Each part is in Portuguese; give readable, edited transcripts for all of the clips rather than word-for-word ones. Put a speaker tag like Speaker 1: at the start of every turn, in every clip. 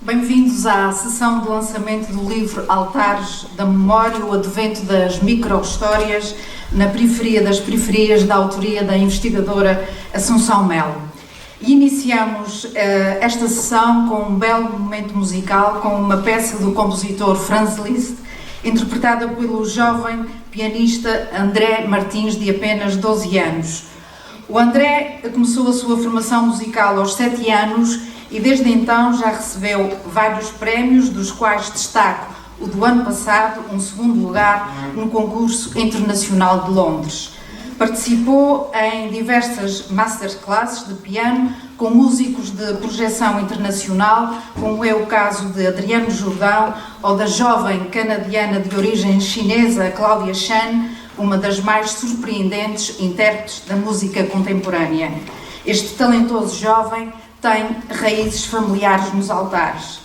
Speaker 1: Bem-vindos à sessão de lançamento do livro Altares da Memória, o advento das micro-histórias na periferia das periferias, da autoria da investigadora Assunção Melo. E iniciamos esta sessão com um belo momento musical, com uma peça do compositor Franz Liszt, interpretada pelo jovem pianista André Martins, de apenas 12 anos. O André começou a sua formação musical aos 7 anos e desde então já recebeu vários prémios, dos quais destaco o do ano passado, um segundo lugar no concurso internacional de Londres. Participou em diversas masterclasses de piano com músicos de projeção internacional, como é o caso de Adriano Jordão ou da jovem canadiana de origem chinesa Claudia Chan, uma das mais surpreendentes intérpretes da música contemporânea. Este talentoso jovem tem raízes familiares nos altares.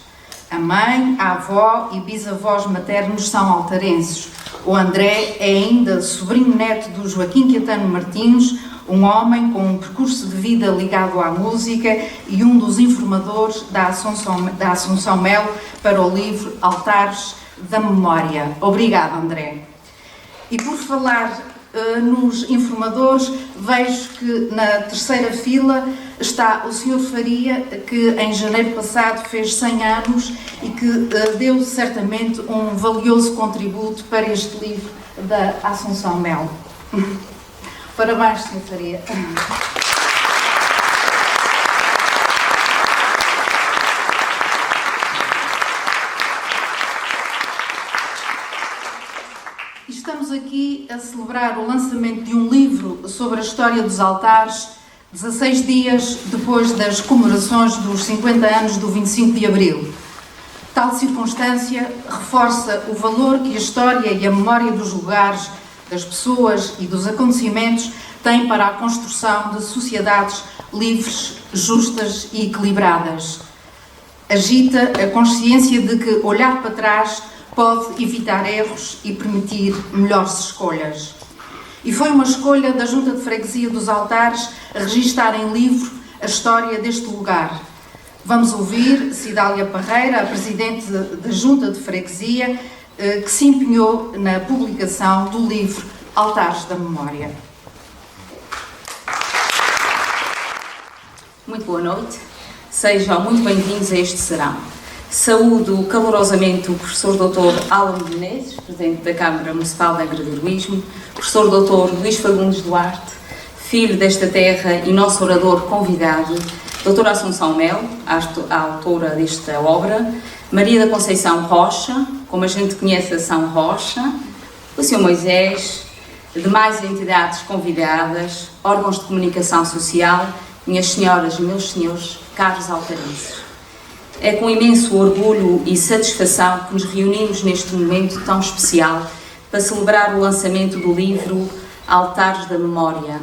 Speaker 1: A mãe, a avó e bisavós maternos são altarenses. O André é ainda sobrinho neto do Joaquim Caetano Martins, um homem com um percurso de vida ligado à música e um dos informadores da Assunção Melo para o livro Altares da Memória. Obrigada, André. E por falar nos informadores, vejo que na terceira fila está o Sr. Faria, que em janeiro passado fez 100 anos e que deu certamente um valioso contributo para este livro da Assunção Melo. Parabéns, Sr. Faria. Estamos aqui a celebrar o lançamento de um livro sobre a história dos altares, 16 dias depois das comemorações dos 50 anos do 25 de Abril. Tal circunstância reforça o valor que a história e a memória dos lugares, das pessoas e dos acontecimentos têm para a construção de sociedades livres, justas e equilibradas. Agita a consciência de que olhar para trás pode evitar erros e permitir melhores escolhas. E foi uma escolha da Junta de Freguesia dos Altares a registar em livro a história deste lugar. Vamos ouvir Cidália Parreira, a Presidente da Junta de Freguesia, que se empenhou na publicação do livro Altares da Memória.
Speaker 2: Muito boa noite. Sejam muito bem-vindos a este serão. Saúdo calorosamente o professor Dr. Alan Menezes, Presidente da Câmara Municipal de Angra do Heroísmo, professor Dr. Luís Fagundes Duarte, filho desta terra e nosso orador convidado, Dra. Assunção Melo, a autora desta obra, Maria da Conceição Rocha, como a gente conhece a São Rocha, o Sr. Moisés, demais entidades convidadas, órgãos de comunicação social, minhas senhoras e meus senhores, caros altarenses. É com imenso orgulho e satisfação que nos reunimos neste momento tão especial para celebrar o lançamento do livro Altares da Memória,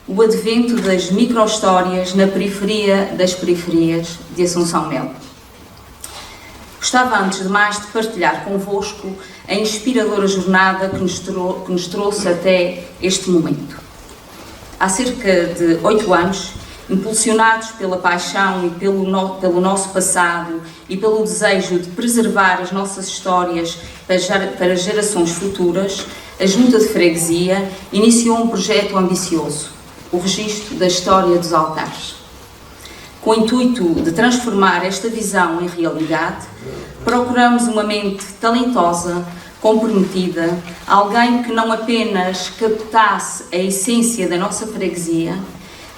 Speaker 2: o advento das micro-histórias na periferia das periferias de Assunção Melo. Gostava, antes de mais, de partilhar convosco a inspiradora jornada que nos trouxe até este momento. Há cerca de 8 anos, impulsionados pela paixão e pelo nosso passado e pelo desejo de preservar as nossas histórias para gerações futuras, a Junta de Freguesia iniciou um projeto ambicioso, o registro da história dos altares. Com o intuito de transformar esta visão em realidade, procuramos uma mente talentosa, comprometida, alguém que não apenas captasse a essência da nossa freguesia,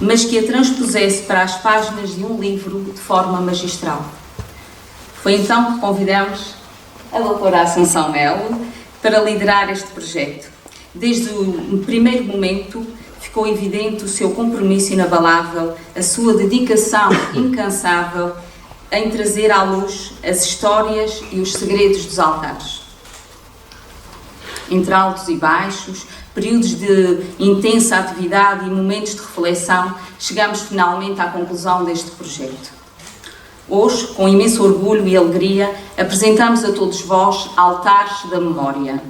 Speaker 2: mas que a transpusesse para as páginas de um livro de forma magistral. Foi então que convidamos a doutora Assunção Melo para liderar este projeto. Desde o primeiro momento ficou evidente o seu compromisso inabalável, a sua dedicação incansável em trazer à luz as histórias e os segredos dos altares. Entre altos e baixos, períodos de intensa atividade e momentos de reflexão, chegamos finalmente à conclusão deste projeto. Hoje, com imenso orgulho e alegria, apresentamos a todos vós Altares da Memória.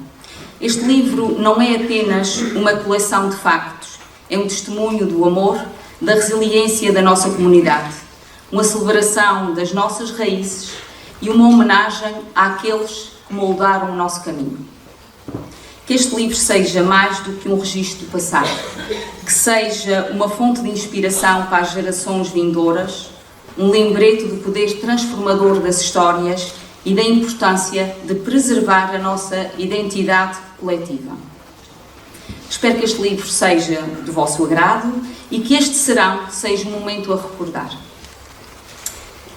Speaker 2: Este livro não é apenas uma coleção de factos, é um testemunho do amor, da resiliência da nossa comunidade, uma celebração das nossas raízes e uma homenagem àqueles que moldaram o nosso caminho. Que este livro seja mais do que um registro do passado, que seja uma fonte de inspiração para as gerações vindouras, um lembrete do poder transformador das histórias e da importância de preservar a nossa identidade coletiva. Espero que este livro seja do vosso agrado e que este serão seja um momento a recordar.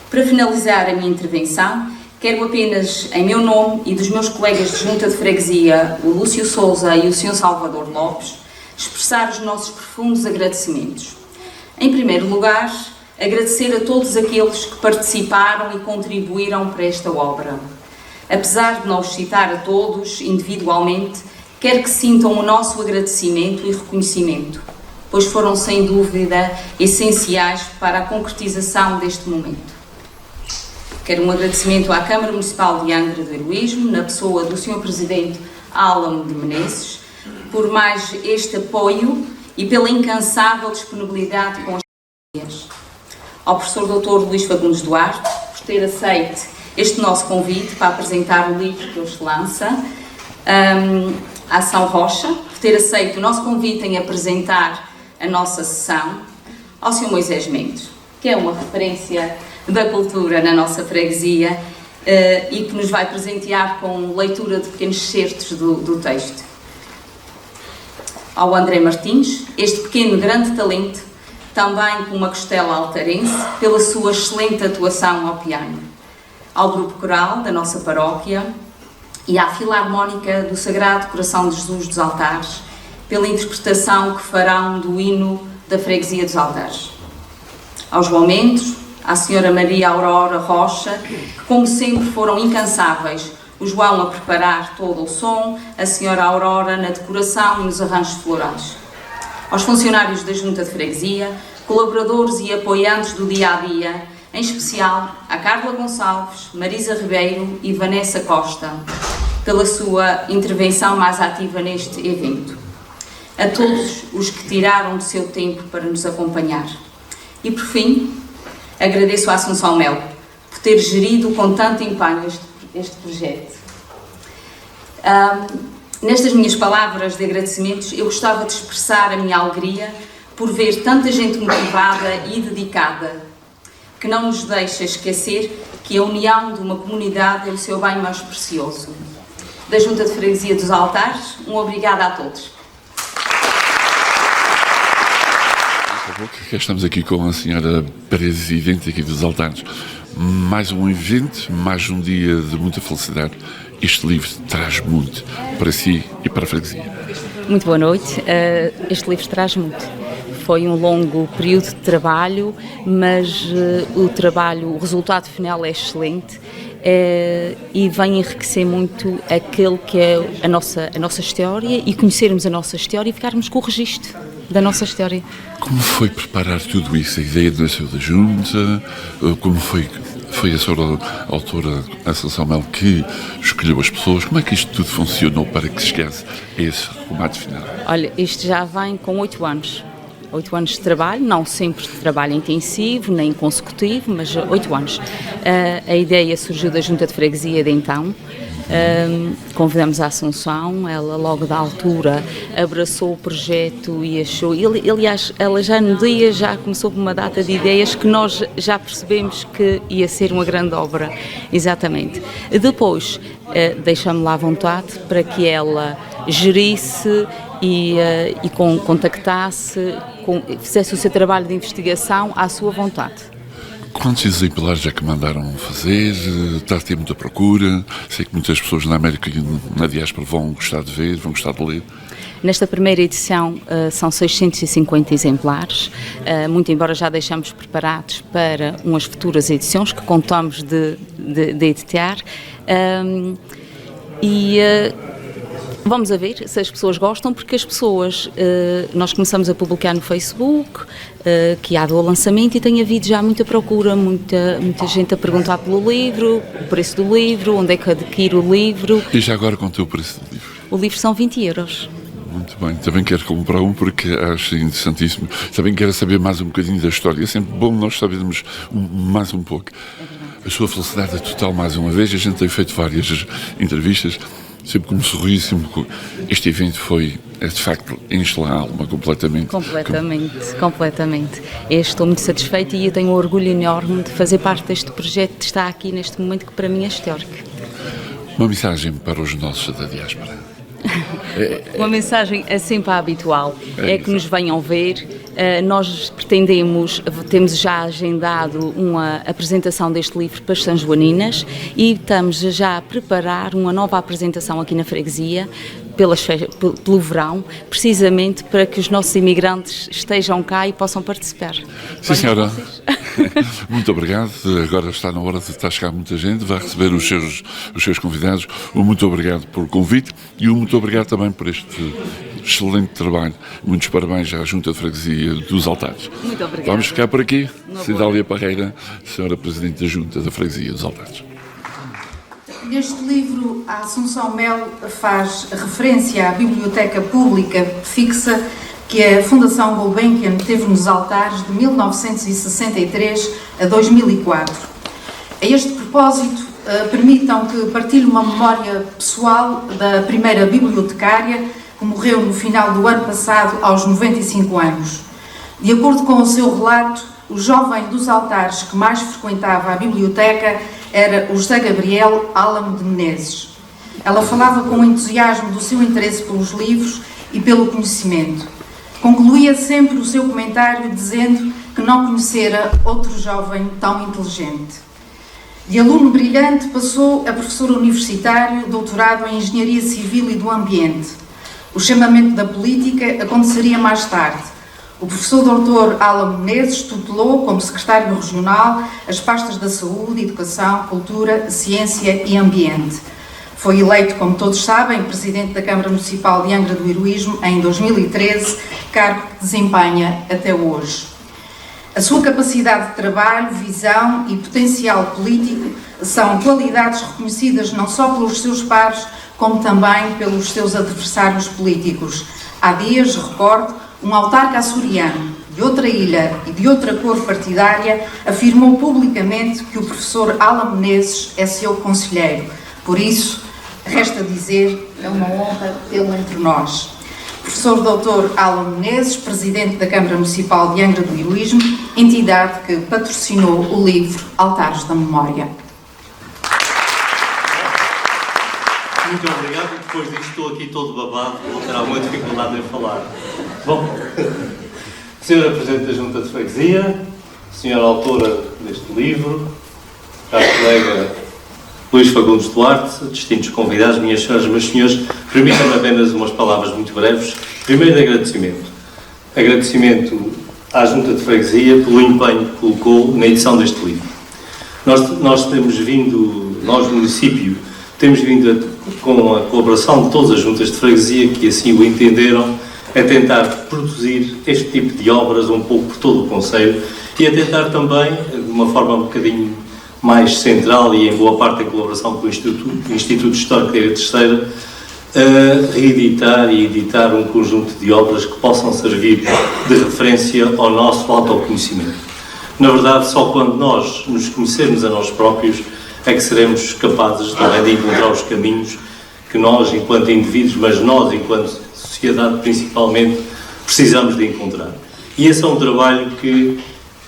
Speaker 2: Para finalizar a minha intervenção, quero apenas, em meu nome e dos meus colegas de Junta de Freguesia, o Lúcio Sousa e o Sr. Salvador Lopes, expressar os nossos profundos agradecimentos. Em primeiro lugar, agradecer a todos aqueles que participaram e contribuíram para esta obra. Apesar de não os citar a todos individualmente, quero que sintam o nosso agradecimento e reconhecimento, pois foram sem dúvida essenciais para a concretização deste momento. Quero um agradecimento à Câmara Municipal de Angra do Heroísmo, na pessoa do Sr. Presidente Álamo de Menezes, por mais este apoio e pela incansável disponibilidade com as famílias. Ao professor Dr. Luís Fagundes Duarte, por ter aceito este nosso convite para apresentar o livro que hoje lança, à Ação Rocha, por ter aceito o nosso convite em apresentar a nossa sessão, ao Sr. Moisés Mendes, que é uma referência da cultura na nossa freguesia e que nos vai presentear com leitura de pequenos certos do texto. Ao André Martins, este pequeno grande talento, também com uma costela altarense, pela sua excelente atuação ao piano. Ao grupo coral da nossa paróquia e à Filarmónica do Sagrado Coração de Jesus dos Altares, pela interpretação que farão do hino da Freguesia dos Altares. Aos João Mendes, à Senhora Maria Aurora Rocha, que como sempre foram incansáveis, o João a preparar todo o som, a Senhora Aurora na decoração e nos arranjos florais. Aos funcionários da Junta de Freguesia, colaboradores e apoiantes do dia-a-dia, em especial a Carla Gonçalves, Marisa Ribeiro e Vanessa Costa, pela sua intervenção mais ativa neste evento. A todos os que tiraram do seu tempo para nos acompanhar. E por fim, agradeço à Assunção Melo por ter gerido com tanto empenho este projeto. Nestas minhas palavras de agradecimentos, eu gostava de expressar a minha alegria por ver tanta gente motivada e dedicada, que não nos deixa esquecer que a união de uma comunidade é o seu bem mais precioso. Da Junta de Freguesia dos Altares, um obrigado a todos.
Speaker 3: Estamos aqui com a senhora Presidente aqui dos Altares. Mais um evento, mais um dia de muita felicidade. Este livro traz muito para si e para a freguesia.
Speaker 4: Muito boa noite. Este livro traz muito. Foi um longo período de trabalho, mas o resultado final é excelente e vem enriquecer muito aquele que é a nossa história e conhecermos a nossa história e ficarmos com o registro da nossa história.
Speaker 3: Como foi preparar tudo isso? A ideia nasceu da Junta? Como foi a senhora autora Assunção Melo que escolheu as pessoas? Como é que isto tudo funcionou para que chegasse a esse remate final?
Speaker 4: Olha, isto já vem com 8 anos. 8 anos de trabalho, não sempre de trabalho intensivo, nem consecutivo, mas 8 anos. A ideia surgiu da Junta de Freguesia de então. Convidamos a Assunção, ela logo da altura abraçou o projeto e achou, aliás, ela já no dia já começou com uma data de ideias que nós já percebemos que ia ser uma grande obra, exatamente. Depois deixamos lá à vontade para que ela gerisse e contactasse, fizesse o seu trabalho de investigação à sua vontade.
Speaker 3: Quantos exemplares é que mandaram fazer? Está a ter muita procura? Sei que muitas pessoas na América e na diáspora vão gostar de ver, vão gostar de ler.
Speaker 4: Nesta primeira edição são 650 exemplares, muito embora já deixamos preparados para umas futuras edições que contamos de editar. Vamos a ver se as pessoas gostam, porque as pessoas, nós começamos a publicar no Facebook, que há do lançamento, e tem havido já muita procura, muita gente a perguntar pelo livro, o preço do livro, onde é que adquire o livro.
Speaker 3: E já agora quanto é o preço do livro?
Speaker 4: O livro são 20 euros.
Speaker 3: Muito bem, também quero comprar um porque acho interessantíssimo. Também quero saber mais um bocadinho da história. É sempre bom nós sabermos mais um pouco. A sua felicidade é total, mais uma vez. A gente tem feito várias entrevistas, sempre com um sorriso, sempre com... Este evento é de facto enche-la a alma completamente.
Speaker 4: Completamente. Eu estou muito satisfeita e eu tenho um orgulho enorme de fazer parte deste projeto que está aqui neste momento, que para mim é histórico.
Speaker 3: Uma mensagem para os nossos da diáspora.
Speaker 4: Uma mensagem assim para a habitual, é que nos venham ver. Nós temos já agendado uma apresentação deste livro para as Sanjoaninas e estamos já a preparar uma nova apresentação aqui na freguesia pelo verão, precisamente para que os nossos imigrantes estejam cá e possam participar.
Speaker 3: Sim, senhora. Muito obrigado. Agora está na hora de estar a chegar muita gente, vai receber os seus convidados. Muito obrigado por o convite e muito obrigado também por este excelente trabalho. Muitos parabéns à Junta de Freguesia dos Altares.
Speaker 4: Muito obrigada.
Speaker 3: Vamos ficar por aqui. Cidália Parreira, Senhora Presidente da Junta da Freguesia dos Altares.
Speaker 1: Neste livro, a Assunção Melo faz referência à biblioteca pública fixa que a Fundação Gulbenkian teve nos Altares de 1963 a 2004. A este propósito, permitam que partilhe uma memória pessoal da primeira bibliotecária que morreu no final do ano passado aos 95 anos. De acordo com o seu relato, o jovem dos Altares que mais frequentava a biblioteca era o José Gabriel Álamo de Menezes. Ela falava com entusiasmo do seu interesse pelos livros e pelo conhecimento. Concluía sempre o seu comentário dizendo que não conhecera outro jovem tão inteligente. De aluno brilhante passou a professor universitário, doutorado em Engenharia Civil e do Ambiente. O chamamento da política aconteceria mais tarde. O professor Dr. Álamo Menezes tutelou, como secretário regional, as pastas da Saúde, Educação, Cultura, Ciência e Ambiente. Foi eleito, como todos sabem, presidente da Câmara Municipal de Angra do Heroísmo em 2013, cargo que desempenha até hoje. A sua capacidade de trabalho, visão e potencial político são qualidades reconhecidas não só pelos seus pares, como também pelos seus adversários políticos. Há dias, recordo, um autarca açoriano de outra ilha e de outra cor partidária afirmou publicamente que o professor Álamo Menezes é seu conselheiro. Por isso, resta dizer, é uma honra tê-lo entre nós. Professor Dr. Álamo Menezes, Presidente da Câmara Municipal de Angra do Heroísmo, entidade que patrocinou o livro Altares da Memória.
Speaker 5: Muito obrigado. Depois disto estou aqui todo babado, vou ter alguma dificuldade em falar. Bom, Senhora Presidente da Junta de Freguesia, Senhora Autora deste livro, caro colega Luís Fagundes Duarte, distintos convidados, minhas senhoras e meus senhores, permitam-me apenas umas palavras muito breves. Primeiro, de agradecimento. Agradecimento à Junta de Freguesia pelo empenho que colocou na edição deste livro. Nós temos vindo, nós município, temos vindo com a colaboração de todas as juntas de freguesia que assim o entenderam, a tentar produzir este tipo de obras um pouco por todo o concelho e a tentar também, de uma forma um bocadinho mais central e em boa parte em colaboração com o Instituto Histórico da Ilha Terceira, reeditar e editar um conjunto de obras que possam servir de referência ao nosso autoconhecimento. Na verdade, só quando nós nos conhecermos a nós próprios é que seremos capazes também de encontrar os caminhos que nós, enquanto indivíduos, mas nós, enquanto sociedade, principalmente, precisamos de encontrar. E esse é um trabalho que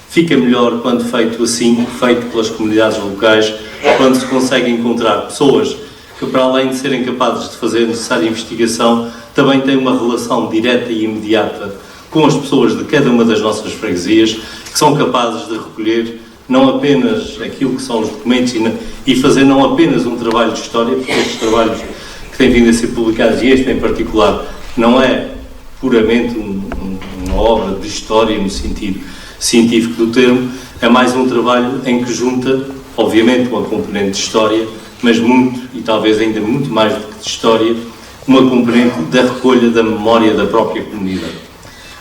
Speaker 5: fica melhor quando feito assim, feito pelas comunidades locais, quando se consegue encontrar pessoas que, para além de serem capazes de fazer a necessária investigação, também têm uma relação direta e imediata com as pessoas de cada uma das nossas freguesias, que são capazes de recolher não apenas aquilo que são os documentos e fazer não apenas um trabalho de história, porque estes trabalhos que têm vindo a ser publicados, e este em particular, não é puramente uma obra de história no sentido científico do termo, é mais um trabalho em que junta, obviamente, uma componente de história, mas muito, e talvez ainda muito mais do que de história, uma componente da recolha da memória da própria comunidade.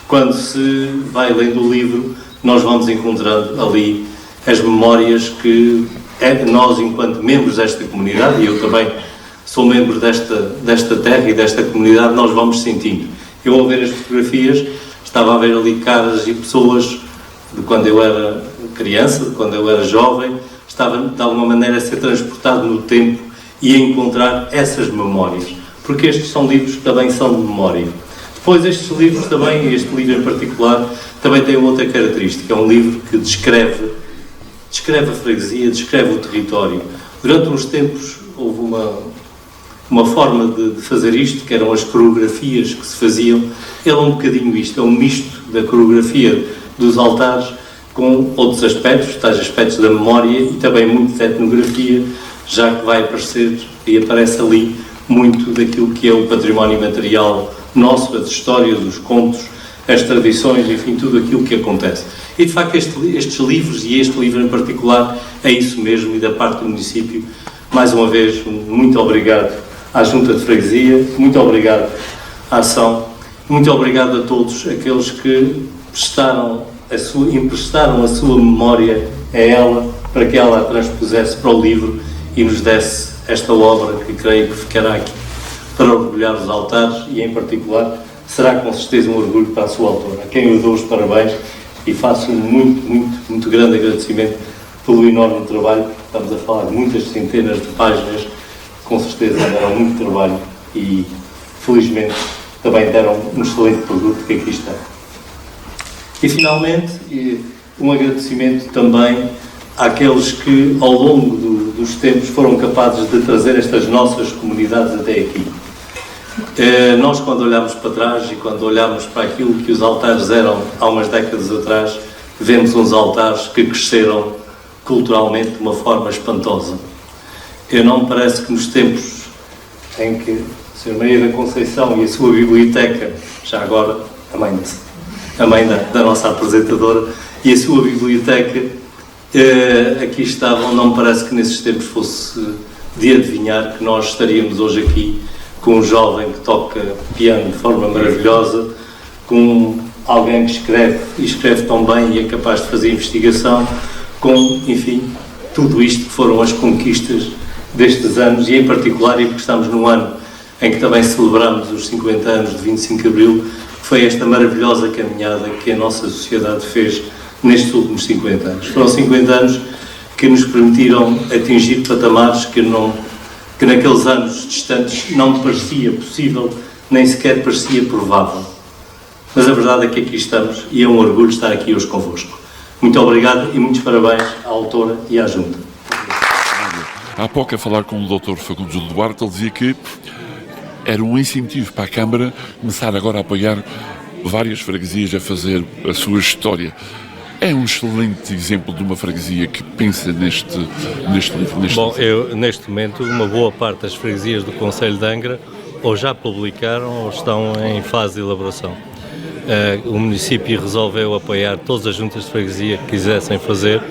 Speaker 5: Quando se vai lendo o livro, nós vamos encontrando ali as memórias que nós, enquanto membros desta comunidade, e eu também sou membro desta terra e desta comunidade, nós vamos sentindo. Eu, ao ver as fotografias, estava a ver ali caras e pessoas de quando eu era criança, de quando eu era jovem, estava de alguma maneira a ser transportado no tempo e a encontrar essas memórias, porque estes são livros que também são de memória. Depois estes livros também, este livro em particular, também tem outra característica, é um livro que descreve a freguesia, descreve o território. Durante uns tempos houve uma forma de fazer isto, que eram as coreografias que se faziam. Ele é um bocadinho isto, é um misto da coreografia dos altares com outros aspectos, tais aspectos da memória e também muito de etnografia, já que vai aparecer e aparece ali muito daquilo que é o património material nosso, as histórias, os contos, as tradições, enfim, tudo aquilo que acontece. E de facto estes livros, e este livro em particular, é isso mesmo, e da parte do município, mais uma vez, muito obrigado à Junta de Freguesia, muito obrigado à Ação, muito obrigado a todos aqueles que emprestaram a sua memória a ela, para que ela a transpusesse para o livro e nos desse esta obra que creio que ficará aqui para orgulhar os altares e, em particular, será com certeza um orgulho para a sua autora, a quem eu dou os parabéns e faço um muito grande agradecimento pelo enorme trabalho. Estamos a falar de muitas centenas de páginas, com certeza deram muito trabalho e, felizmente, também deram um excelente produto que aqui está. E, finalmente, um agradecimento também àqueles que, ao longo dos tempos, foram capazes de trazer estas nossas comunidades até aqui. Nós, quando olhamos para trás e quando olhamos para aquilo que os altares eram há umas décadas atrás, vemos uns altares que cresceram culturalmente de uma forma espantosa. Não me parece que nos tempos em que a Sra. Maria da Conceição e a sua biblioteca, já agora a mãe da nossa apresentadora, e a sua biblioteca aqui estavam, não me parece que nesses tempos fosse de adivinhar que nós estaríamos hoje aqui com um jovem que toca piano de forma maravilhosa, com alguém que escreve tão bem e é capaz de fazer investigação, com, enfim, tudo isto que foram as conquistas destes anos, e em particular, e porque estamos num ano em que também celebramos os 50 anos de 25 de Abril, foi esta maravilhosa caminhada que a nossa sociedade fez nestes últimos 50 anos. Foram 50 anos que nos permitiram atingir patamares que naqueles anos distantes não me parecia possível, nem sequer parecia provável. Mas a verdade é que aqui estamos e é um orgulho estar aqui hoje convosco. Muito obrigado e muitos parabéns à autora e à Junta.
Speaker 3: Há pouco, a falar com o Dr. Facundo Duarte, ele dizia que era um incentivo para a Câmara começar agora a apoiar várias freguesias a fazer a sua história. É um excelente exemplo de uma freguesia que pensa neste livro.
Speaker 6: Bom, neste momento, uma boa parte das freguesias do Concelho de Angra ou já publicaram ou estão em fase de elaboração. O município resolveu apoiar todas as juntas de freguesia que quisessem fazer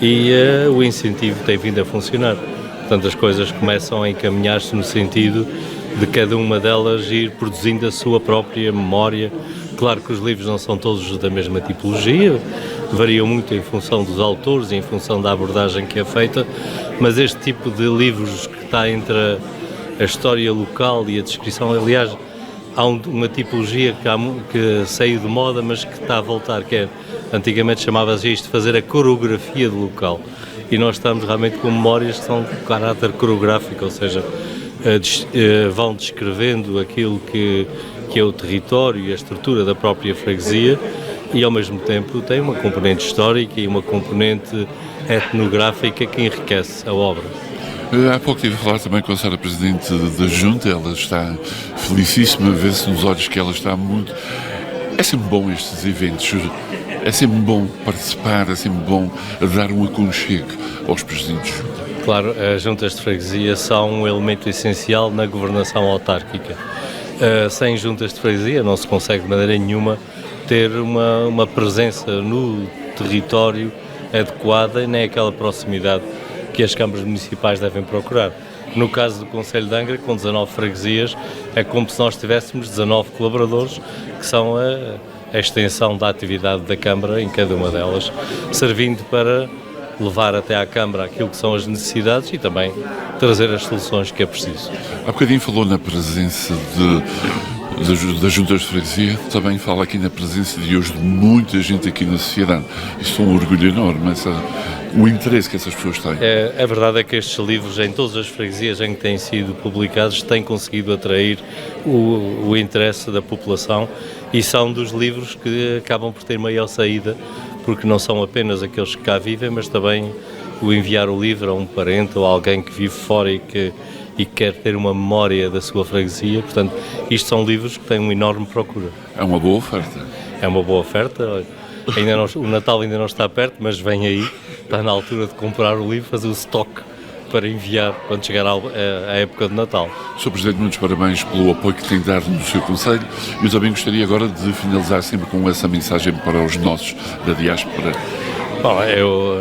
Speaker 6: e o incentivo tem vindo a funcionar. Portanto, as coisas começam a encaminhar-se no sentido de cada uma delas ir produzindo a sua própria memória. Claro que os livros não são todos da mesma tipologia, variam muito em função dos autores e em função da abordagem que é feita, mas este tipo de livros que está entre a história local e a descrição, aliás, há uma tipologia que saiu de moda, mas que está a voltar, que é, antigamente chamava-se isto de fazer a coreografia do local, e nós estamos realmente com memórias que são de caráter coreográfico, ou seja, vão descrevendo aquilo que é o território e a estrutura da própria freguesia, e ao mesmo tempo tem uma componente histórica e uma componente etnográfica que enriquece a obra.
Speaker 3: Há pouco estive a falar também com a Sra. Presidente da Junta, ela está felicíssima, vê-se nos olhos que ela está muito... É sempre bom estes eventos, é sempre bom participar, é sempre bom dar um aconchego aos presidentes de junta.
Speaker 6: Claro, as juntas de freguesia são um elemento essencial na governação autárquica. Sem juntas de freguesia não se consegue de maneira nenhuma ter uma presença no território adequada e nem aquela proximidade que as câmaras municipais devem procurar. No caso do Concelho de Angra, com 19 freguesias, é como se nós tivéssemos 19 colaboradores, que são a extensão da atividade da Câmara em cada uma delas, servindo para levar até à Câmara aquilo que são as necessidades e também trazer as soluções que é preciso.
Speaker 3: Há bocadinho falou na presença das juntas de freguesia, também fala aqui na presença de hoje de muita gente aqui na sociedade. Isso é um orgulho enorme, o interesse que essas pessoas têm.
Speaker 6: A verdade é que estes livros, em todas as freguesias em que têm sido publicados, têm conseguido atrair o interesse da população e são dos livros que acabam por ter maior saída, porque não são apenas aqueles que cá vivem, mas também o enviar o livro a um parente ou a alguém que vive fora e que quer ter uma memória da sua freguesia. Portanto, isto são livros que têm uma enorme procura.
Speaker 3: É uma boa oferta.
Speaker 6: É uma boa oferta. Ainda não, o Natal ainda não está perto, mas vem aí, está na altura de comprar o livro, fazer o stock para enviar quando chegar a época de Natal.
Speaker 3: Sr. Presidente, muitos parabéns pelo apoio que tem dado no seu Conselho. Eu também gostaria agora de finalizar sempre com essa mensagem para os nossos da diáspora.
Speaker 6: Bom, eu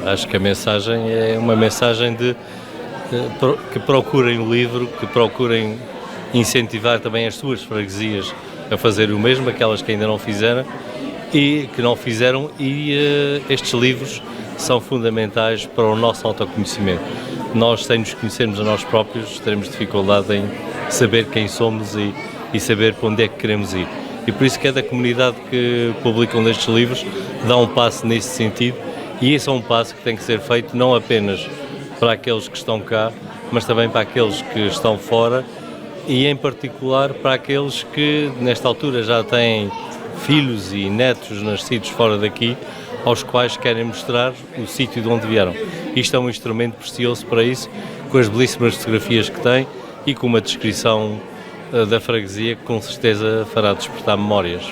Speaker 6: acho que a mensagem é uma mensagem que procurem o livro, que procurem incentivar também as suas freguesias a fazer o mesmo, aquelas que ainda não fizeram e que não fizeram, e estes livros são fundamentais para o nosso autoconhecimento. Nós, sem nos conhecermos a nós próprios, teremos dificuldade em saber quem somos e saber para onde é que queremos ir. E por isso cada comunidade que publica um destes livros dá um passo nesse sentido, e esse é um passo que tem que ser feito não apenas para aqueles que estão cá, mas também para aqueles que estão fora e, em particular, para aqueles que, nesta altura, já têm filhos e netos nascidos fora daqui, aos quais querem mostrar o sítio de onde vieram. Isto é um instrumento precioso para isso, com as belíssimas fotografias que tem e com uma descrição da freguesia que com certeza fará despertar memórias.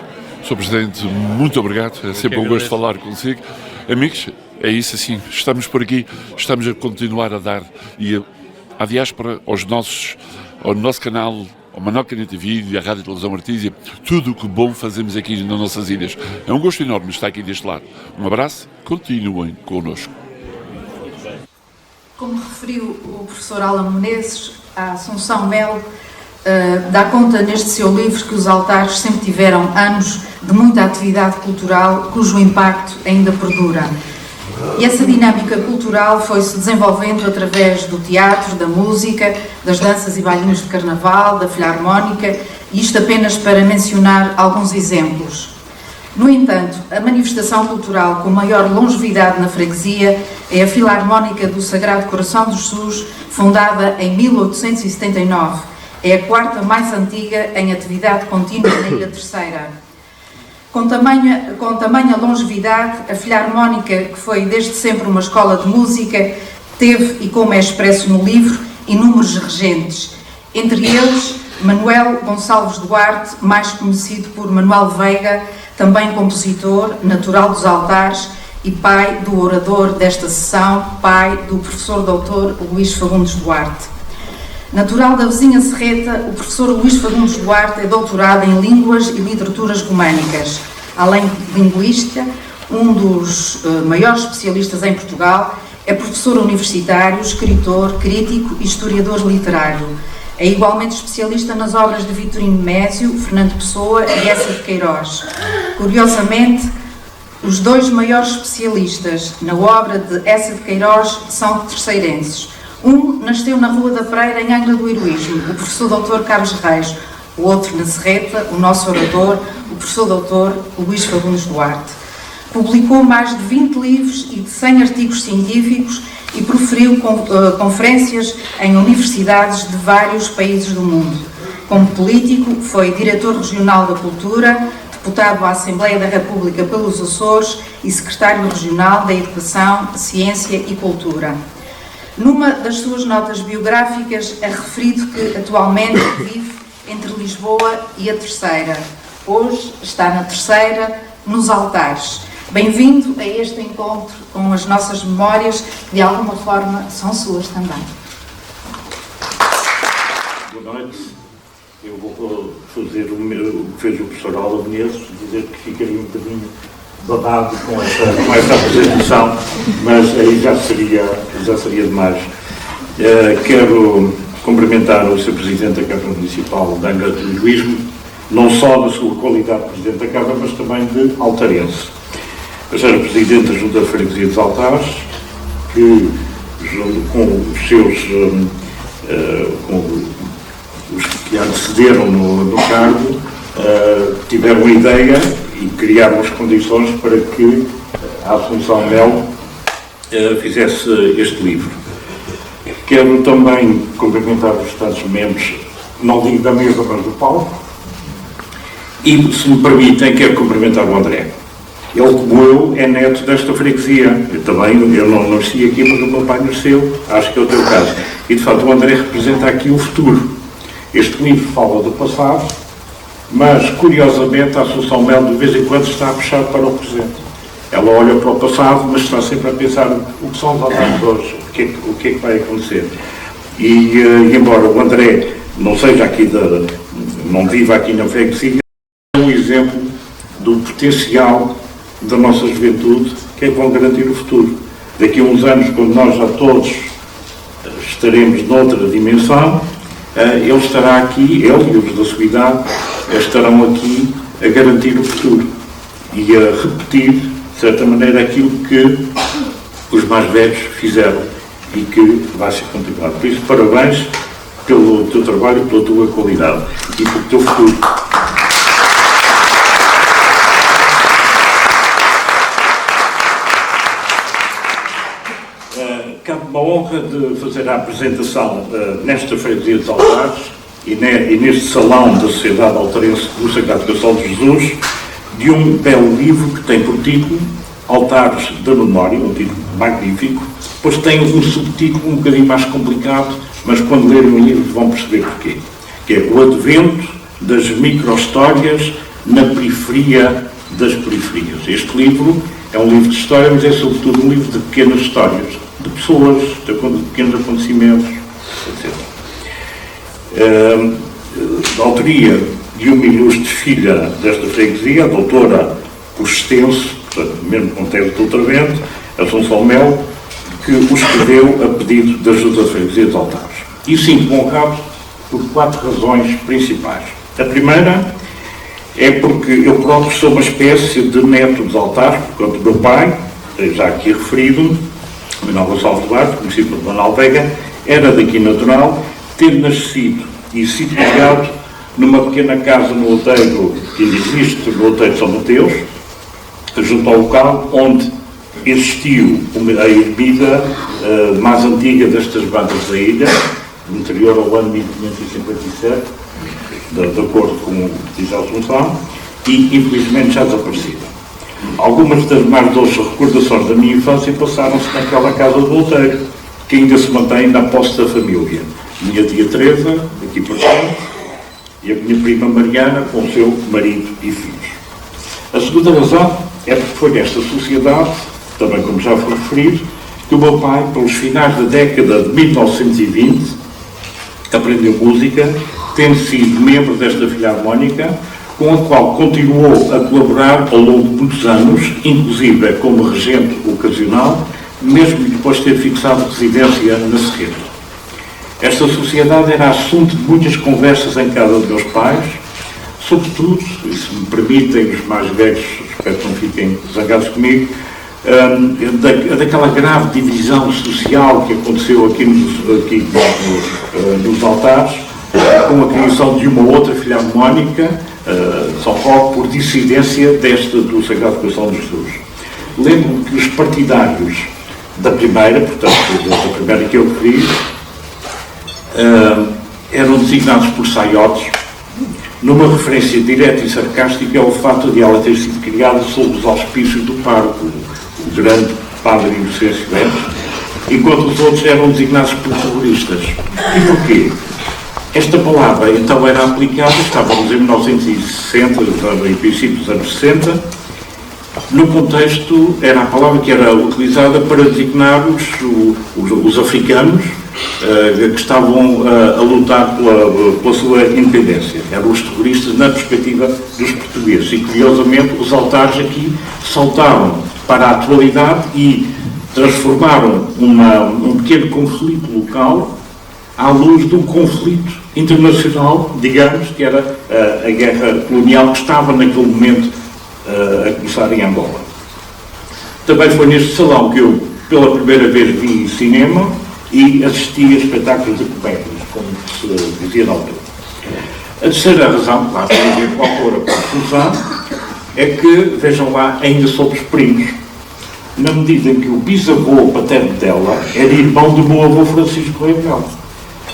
Speaker 3: Sr. Presidente, muito obrigado, é sempre um gosto de falar consigo. Amigos, é isso assim, estamos por aqui, estamos a continuar a dar e à diáspora, ao nosso canal, ao Manuel Caneta TV e à Rádio Televisão Artísia, tudo o que bom fazemos aqui nas nossas ilhas. É um gosto enorme estar aqui deste lado. Um abraço, continuem connosco.
Speaker 1: Como referiu o professor Alan Menezes, a Assunção Melo dá conta neste seu livro que os altares sempre tiveram anos de muita atividade cultural cujo impacto ainda perdura. E essa dinâmica cultural foi-se desenvolvendo através do teatro, da música, das danças e bailinhos de carnaval, da filarmónica, e isto apenas para mencionar alguns exemplos. No entanto, a manifestação cultural com maior longevidade na freguesia é a Filarmónica do Sagrado Coração de Jesus, fundada em 1879. É a quarta mais antiga em atividade contínua na Ilha Terceira. Com tamanha longevidade, a Filarmónica, que foi desde sempre uma escola de música, teve, e como é expresso no livro, inúmeros regentes. Entre eles, Manuel Gonçalves Duarte, mais conhecido por Manuel Veiga, também compositor, natural dos Altares e pai do orador desta sessão, pai do professor doutor Luís Fagundes Duarte. Natural da vizinha Serreta, o professor Luís Fagundes Duarte é doutorado em Línguas e Literaturas Românicas. Além de linguista, um dos maiores especialistas em Portugal, é professor universitário, escritor, crítico e historiador literário. É igualmente especialista nas obras de Vitorino Mésio, Fernando Pessoa e Essa de Queiroz. Curiosamente, os dois maiores especialistas na obra de Essa de Queiroz são terceirenses. Um nasceu na Rua da Pereira, em Angra do Heroísmo, o professor Dr. Carlos Reis. O outro na Serreta, o nosso orador, o professor Dr. Luís Fagundes Duarte. Publicou mais de 20 livros e de 100 artigos científicos e proferiu conferências em universidades de vários países do mundo. Como político, foi diretor regional da Cultura, deputado à Assembleia da República pelos Açores e secretário regional da Educação, Ciência e Cultura. Numa das suas notas biográficas é referido que atualmente vive entre Lisboa e a Terceira. Hoje está na Terceira, nos Altares. Bem-vindo a este encontro com as nossas memórias, que de alguma forma são suas também.
Speaker 7: Boa noite. Eu vou fazer o que fez o professor Alan Menezes, dizer que ficaria um bocadinho babado com essa apresentação, mas aí já seria demais. Quero cumprimentar o Sr. Presidente da Câmara Municipal de Angra do Heroísmo, não só da sua qualidade de Presidente da Câmara, mas também de altarense. Eu sou Presidente da Junta de Freguesia dos Altares, que com os seus com os que antecederam no cargo, tiveram a ideia e criaram as condições para que a Assunção Melo fizesse este livro. Quero também cumprimentar os Estados-membros, não digo da mesa, mas do palco, e, se me permitem, quero cumprimentar o André. Ele, como eu, é neto desta freguesia. Eu não nasci aqui, mas o meu pai nasceu, acho que é o teu caso. E, de facto, o André representa aqui o futuro. Este livro fala do passado, mas, curiosamente, a Assunção Melo, de vez em quando, está a puxar para o presente. Ela olha para o passado, mas está sempre a pensar o que são os altares hoje, o que é que vai acontecer. E embora o André não seja aqui, não viva aqui na freguesia, é um exemplo do potencial da nossa juventude, que é que vão garantir o futuro. Daqui a uns anos, quando nós já todos estaremos noutra dimensão, ele estará aqui, ele e os da sua idade, estarão aqui a garantir o futuro e a repetir, de certa maneira, aquilo que os mais velhos fizeram e que vai ser continuado. Por isso, parabéns pelo teu trabalho, pela tua qualidade e pelo teu futuro. Cabe-me a honra de fazer a apresentação nesta freguesia dos Altares e neste salão da Sociedade Altarense do Sagrado Coração de Jesus, de um belo livro que tem por título Altares da Memória, um título magnífico, pois tem um subtítulo um bocadinho mais complicado, mas quando lerem o livro vão perceber porquê, que é O Advento das Micro-Histórias na Periferia das Periferias. Este livro é um livro de história, mas é sobretudo um livro de pequenas histórias, de pessoas, de pequenos acontecimentos, etc. Da autoria de uma ilustre filha desta freguesia, a doutora por extenso, portanto, mesmo com tese de doutoramento, Assunção Melo, que o escreveu a pedido da Junta de Freguesia de Altares. E sinto-me honrado por 4 razões principais. A primeira é porque eu próprio sou uma espécie de neto dos Altares, por conta do meu pai, já aqui referido, Manuel Gonçalves Duarte, conhecido por Manuel Veiga, era daqui natural, ter nascido e sido criado numa pequena casa no outeiro, que ainda existe, no outeiro de São Mateus, junto ao local onde existiu a ermida mais antiga destas bandas da ilha, anterior ao ano 1557, de acordo com o que diz a Assunção, e infelizmente já desaparecida. Algumas das mais doces recordações da minha infância passaram-se naquela casa do outeiro, que ainda se mantém na posse da família. Minha tia Teresa, aqui presente, e a minha prima Mariana, com o seu marido e filhos. A segunda razão é porque foi nesta sociedade, também como já foi referido, que o meu pai, pelos finais da década de 1920, aprendeu música, tendo sido membro desta filarmónica, com a qual continuou a colaborar ao longo de muitos anos, inclusive como regente ocasional, mesmo depois de ter fixado residência na Serreta. Esta sociedade era assunto de muitas conversas em casa dos meus pais, sobretudo, e se me permitem os mais velhos, espero que não fiquem zangados comigo, daquela grave divisão social que aconteceu aqui nos Altares, com a criação de uma outra filarmónica, São Paulo, por dissidência desta do Sagrado Coração de Jesus. Lembro-me que os partidários da primeira, portanto, da primeira que eu referi, eram designados por saiotes, numa referência direta e sarcástica ao fato de ela ter sido criada sob os auspícios do pároco, o grande padre Inocêncio Bento, enquanto os outros eram designados por terroristas. E porquê? Esta palavra então era aplicada, estávamos em 1960, em princípio dos anos 60, no contexto, era a palavra que era utilizada para designar os africanos que estavam a lutar pela sua independência. Eram os terroristas na perspectiva dos portugueses. E, curiosamente, os altares aqui saltaram para a atualidade e transformaram um pequeno conflito local à luz de um conflito internacional, digamos, que era a guerra colonial que estava naquele momento a começar em Angola. Também foi neste salão que eu, pela primeira vez, vi cinema e assisti a espetáculos de comédias, como se dizia na altura. A terceira razão, lá tem a ver com a autora, para a função, é que, vejam lá, ainda somos primos. na medida em que o bisavô paterno dela era irmão do meu avô Francisco Correia de Melo.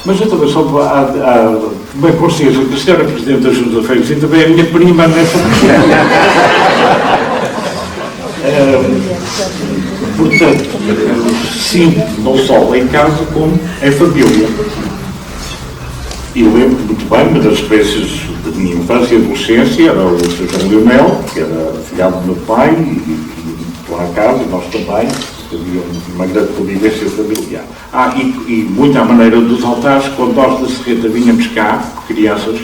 Speaker 7: Mas eu também só tomei consciência que a senhora Presidente da Junta de Freguesia também é a minha prima nessa questão. Portanto, sinto não só em casa como em família. E lembro muito bem, uma das experiências da minha infância e adolescência era o Sr. João Leonel, que era filhado do meu pai, e lá em casa, nós também, havia uma grande convivência familiar. E muito à maneira dos altares, quando nós da Serreta vinhamos cá, crianças,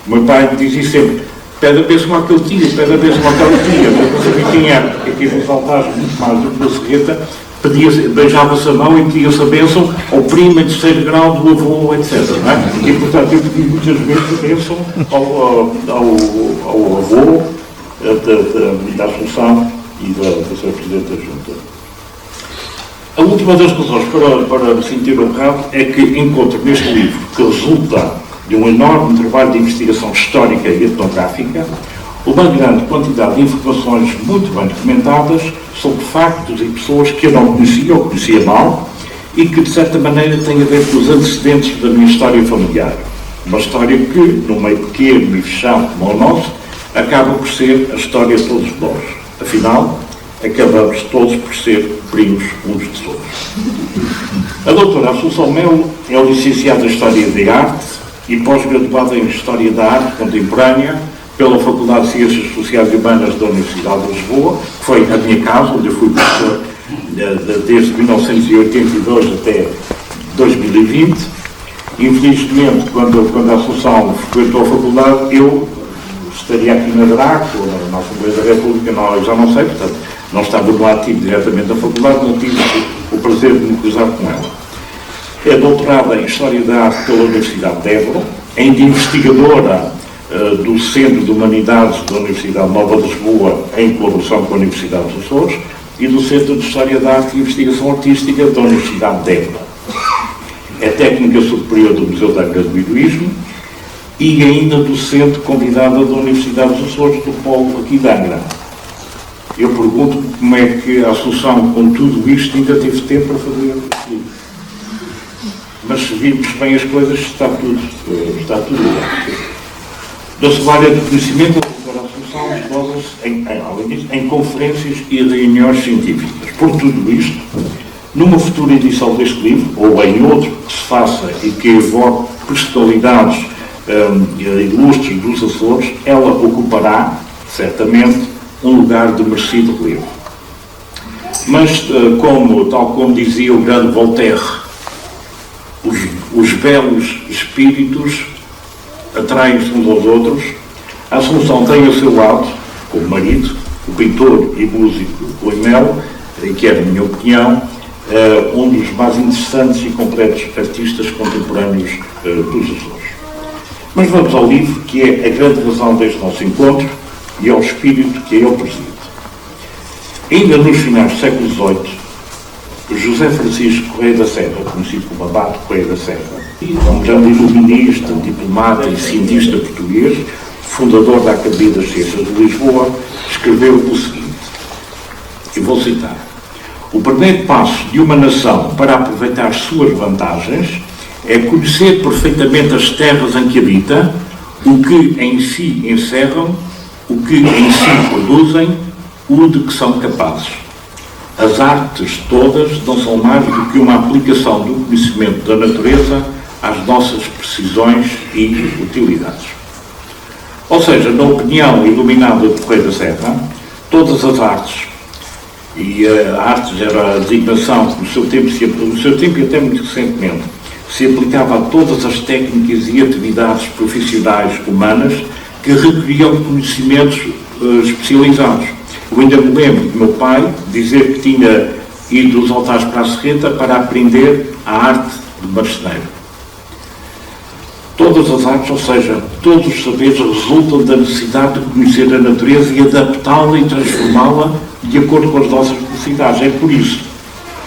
Speaker 7: o meu pai dizia sempre: pede a bênção àquele tio, pede a bênção àquela tia. Eu não sabia quem era, porque aqui nos altares, muito mais do que na Serreta, beijava-se a mão e pedia-se a bênção ao primo em terceiro grau do avô, etc. Não é? E, portanto, eu pedi muitas vezes a bênção ao avô da Assunção e da Sra. Presidente da Junta. A última das razões para me sentir honrado é que encontro neste livro, que resulta de um enorme trabalho de investigação histórica e etnográfica, uma grande quantidade de informações muito bem documentadas sobre factos e pessoas que eu não conhecia ou conhecia mal e que, de certa maneira, têm a ver com os antecedentes da minha história familiar. Uma história que, num meio pequeno e fechado como o nosso, acaba por ser a história de todos nós. Afinal, acabamos todos por ser primos uns dos outros. A doutora Assunção Melo é licenciada em História da Arte e pós-graduada em História da Arte Contemporânea pela Faculdade de Ciências Sociais e Humanas da Universidade de Lisboa, que foi a minha casa, onde eu fui professor desde 1982 até 2020. Infelizmente, quando a Assunção frequentou a faculdade, eu estaria aqui na DRAC, ou na Assembleia da República, não, já não sei, portanto, não estava no ativo diretamente da faculdade, não tive o prazer de me cruzar com ela. É doutorada em História da Arte pela Universidade de Évora, ainda investigadora do Centro de Humanidades da Universidade Nova de Lisboa, em colaboração com a Universidade dos Açores, e do Centro de História da Arte e Investigação Artística da Universidade de Évora. É técnica superior do Museu da Angra do Heroísmo e ainda docente convidada da Universidade dos Açores, do Polo aqui de Angra. Eu pergunto como é que a Assunção, com tudo isto, ainda teve tempo para fazer este livro. Mas se virmos bem as coisas, está tudo bem. Da sua área de conhecimento, a doutora Assunção esboça-se, em conferências e reuniões científicas. Por tudo isto, numa futura edição deste livro, ou em outro que se faça e que evoque personalidades ilustres dos Açores, ela ocupará, certamente, um lugar de merecido relevo. Mas, tal como dizia o grande Voltaire, os belos espíritos atraem-se uns aos outros. A Assunção tem ao seu lado, como marido, o pintor e músico Rui Melo, que é, na minha opinião, um dos mais interessantes e completos artistas contemporâneos dos Açores. Mas vamos ao livro, que é a grande razão deste nosso encontro e ao espírito que ele preside. Ainda nos finais do século XVIII, José Francisco Correia da Serra, conhecido como Abate Correia da Serra, um grande iluminista, diplomata e cientista português, fundador da Academia das Ciências de Lisboa, escreveu o seguinte, e vou citar: o primeiro passo de uma nação para aproveitar suas vantagens é conhecer perfeitamente as terras em que habita, o que em si encerram, o que em si produzem, o de que são capazes. As artes todas não são mais do que uma aplicação do conhecimento da natureza às nossas precisões e utilidades. Ou seja, na opinião iluminada de Correia da Serra, todas as artes, e a artes era a designação que no seu tempo e até muito recentemente, se aplicava a todas as técnicas e atividades profissionais humanas que requeriam conhecimentos especializados. Eu ainda me lembro do meu pai dizer que tinha ido dos altares para a Serreta para aprender a arte de marceneiro. Todas as artes, ou seja, todos os saberes resultam da necessidade de conhecer a natureza e adaptá-la e transformá-la de acordo com as nossas necessidades. É por isso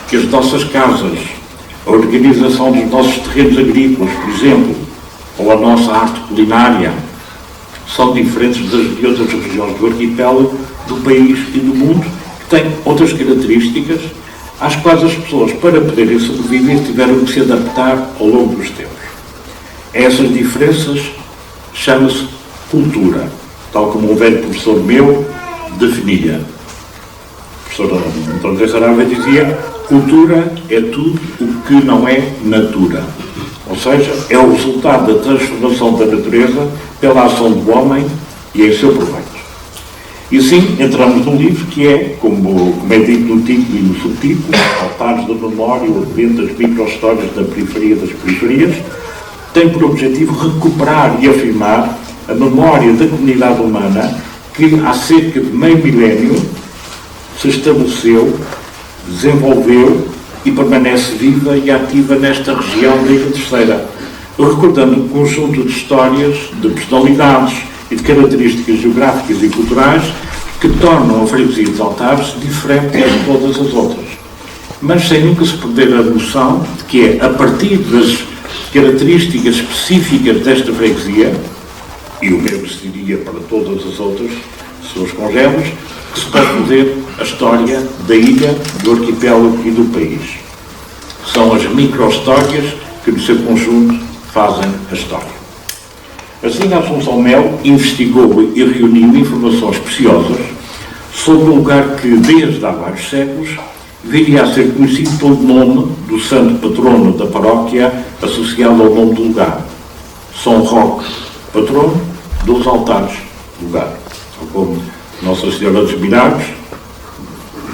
Speaker 7: que as nossas casas, a organização dos nossos terrenos agrícolas, por exemplo, ou a nossa arte culinária, são diferentes das de outras regiões do arquipélago, do país e do mundo, que tem outras características às quais as pessoas, para poderem sobreviver, tiveram que se adaptar ao longo dos tempos. Essas diferenças chama-se cultura, tal como um velho professor meu definia. O professor António José Saraiva dizia: cultura é tudo o que não é natura. Ou seja, é o resultado da transformação da natureza pela ação do homem e em seu proveito. E assim entramos num livro que é, como é dito no título e no subtítulo, Altares da Memória, o Advento das Micro-Histórias da Periferia das Periferias, tem por objetivo recuperar e afirmar a memória da comunidade humana que há cerca de meio milénio se estabeleceu, desenvolveu e permanece viva e ativa nesta região da Ilha Terceira, recordando um conjunto de histórias, de personalidades e de características geográficas e culturais que tornam a freguesia dos Altares diferente de todas as outras, mas sem nunca se perder a noção de que é a partir das características específicas desta freguesia, e o mesmo se diria para todas as outras seus congéneres, que se pode fazer a história da ilha, do arquipélago e do país. São as micro-histórias que, no seu conjunto, fazem a história. Assim, a Assunção Melo investigou e reuniu informações preciosas sobre um lugar que, desde há vários séculos, viria a ser conhecido pelo nome do santo patrono da paróquia associado ao nome do lugar, São Roque, patrono dos Altares do lugar, ou como Nossa Senhora dos Milagres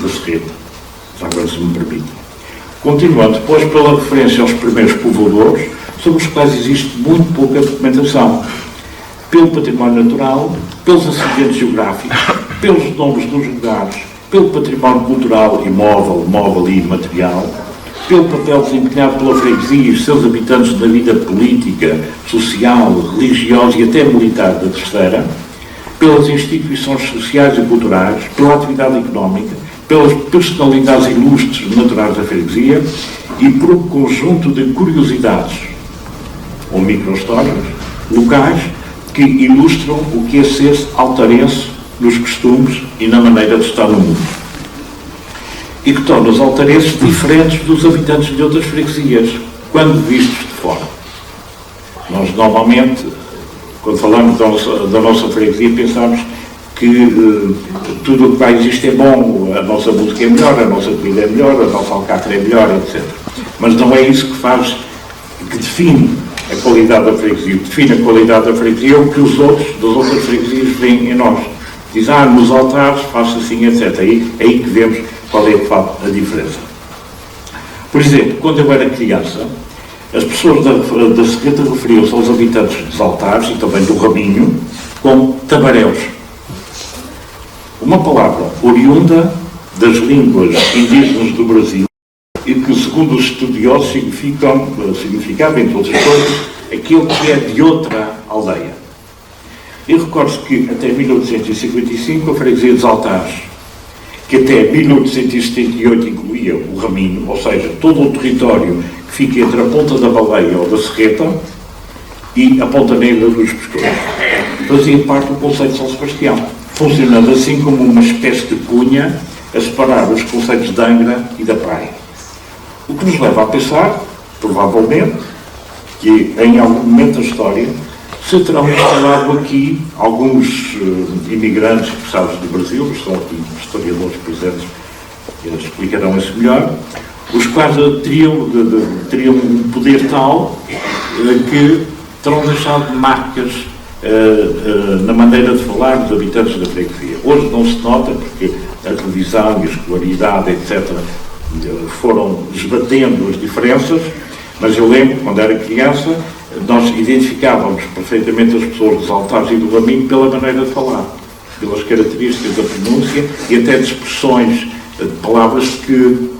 Speaker 7: da Serreta, já agora se me permite. Continuando depois pela referência aos primeiros povoadores, sobre os quais existe muito pouca documentação, pelo património natural, pelos acidentes geográficos, pelos nomes dos lugares, pelo património cultural, móvel e imaterial, pelo papel desempenhado pela freguesia e os seus habitantes na vida política, social, religiosa e até militar da Terceira, pelas instituições sociais e culturais, pela atividade económica, pelas personalidades ilustres naturais da freguesia e por um conjunto de curiosidades ou micro-histórias locais que ilustram o que é ser altarense nos costumes e na maneira de estar no mundo. E que torna os altarenses diferentes dos habitantes de outras freguesias, quando vistos de fora. Nós, normalmente, quando falamos da nossa freguesia, pensamos que tudo o que lá existe é bom, a nossa música é melhor, a nossa comida é melhor, a nossa alcatra é melhor, etc. Mas não é isso que define a qualidade da freguesia. O que define a qualidade da freguesia é o que os outros, das outras freguesias, veem em nós. Diz, nos altares, faça assim, etc. É aí que vemos qual é a diferença. Por exemplo, quando eu era criança, as pessoas da Serreta referiam-se aos habitantes dos altares e também do Raminho como tabaréus. Uma palavra oriunda das línguas indígenas do Brasil e que, segundo os estudiosos, significava, entre outras coisas, aquilo que é de outra aldeia. E recordo-se que até 1855 a freguesia dos Altares, que até 1878 incluía o Raminho, ou seja, todo o território que fica entre a Ponta da Baleia ou da Serreta e a Ponta Negra dos Pescadores, fazia parte do conceito de São Sebastião, funcionando assim como uma espécie de cunha a separar os conceitos de Angra e da Praia. O que nos leva a pensar, provavelmente, que em algum momento da história se terão instalado aqui alguns imigrantes expulsados do Brasil, estão aqui historiadores presentes que explicarão isso melhor, os quais teriam um poder tal que terão deixado marcas na maneira de falar dos habitantes da freguesia. Hoje não se nota porque a televisão e a escolaridade, etc., foram desbatendo as diferenças, mas eu lembro, quando era criança, nós identificávamos perfeitamente as pessoas dos Altares e do Raminho pela maneira de falar, pelas características da pronúncia e até de expressões, de palavras que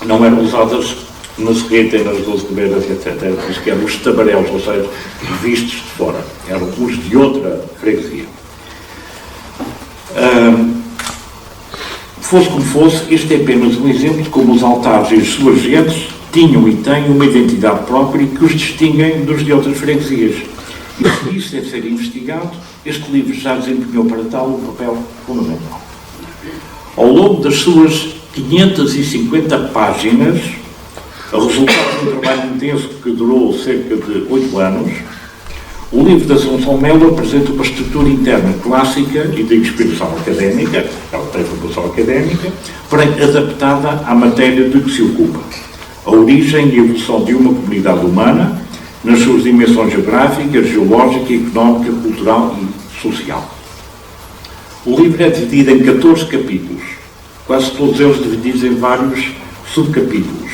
Speaker 7: não eram usadas na Serreta e nas 12 Cobeiras, etc. Era por isso que eram os tabaréus, ou seja, vistos de fora. Eram os de outra freguesia. Fosse como fosse, este é apenas um exemplo de como os Altares e as suas gentes tinham e têm uma identidade própria que os distinguem dos de outras freguesias. E se isso deve ser investigado, este livro já desempenhou para tal um papel fundamental. Ao longo das suas 550 páginas, a resultado de um trabalho intenso que durou cerca de 8 anos, o livro da Assunção Melo apresenta uma estrutura interna clássica e de inspiração académica, ela tem formação académica, porém adaptada à matéria de que se ocupa. A origem e a evolução de uma comunidade humana, nas suas dimensões geográfica, geológica, económica, cultural e social. O livro é dividido em 14 capítulos, quase todos eles divididos em vários subcapítulos,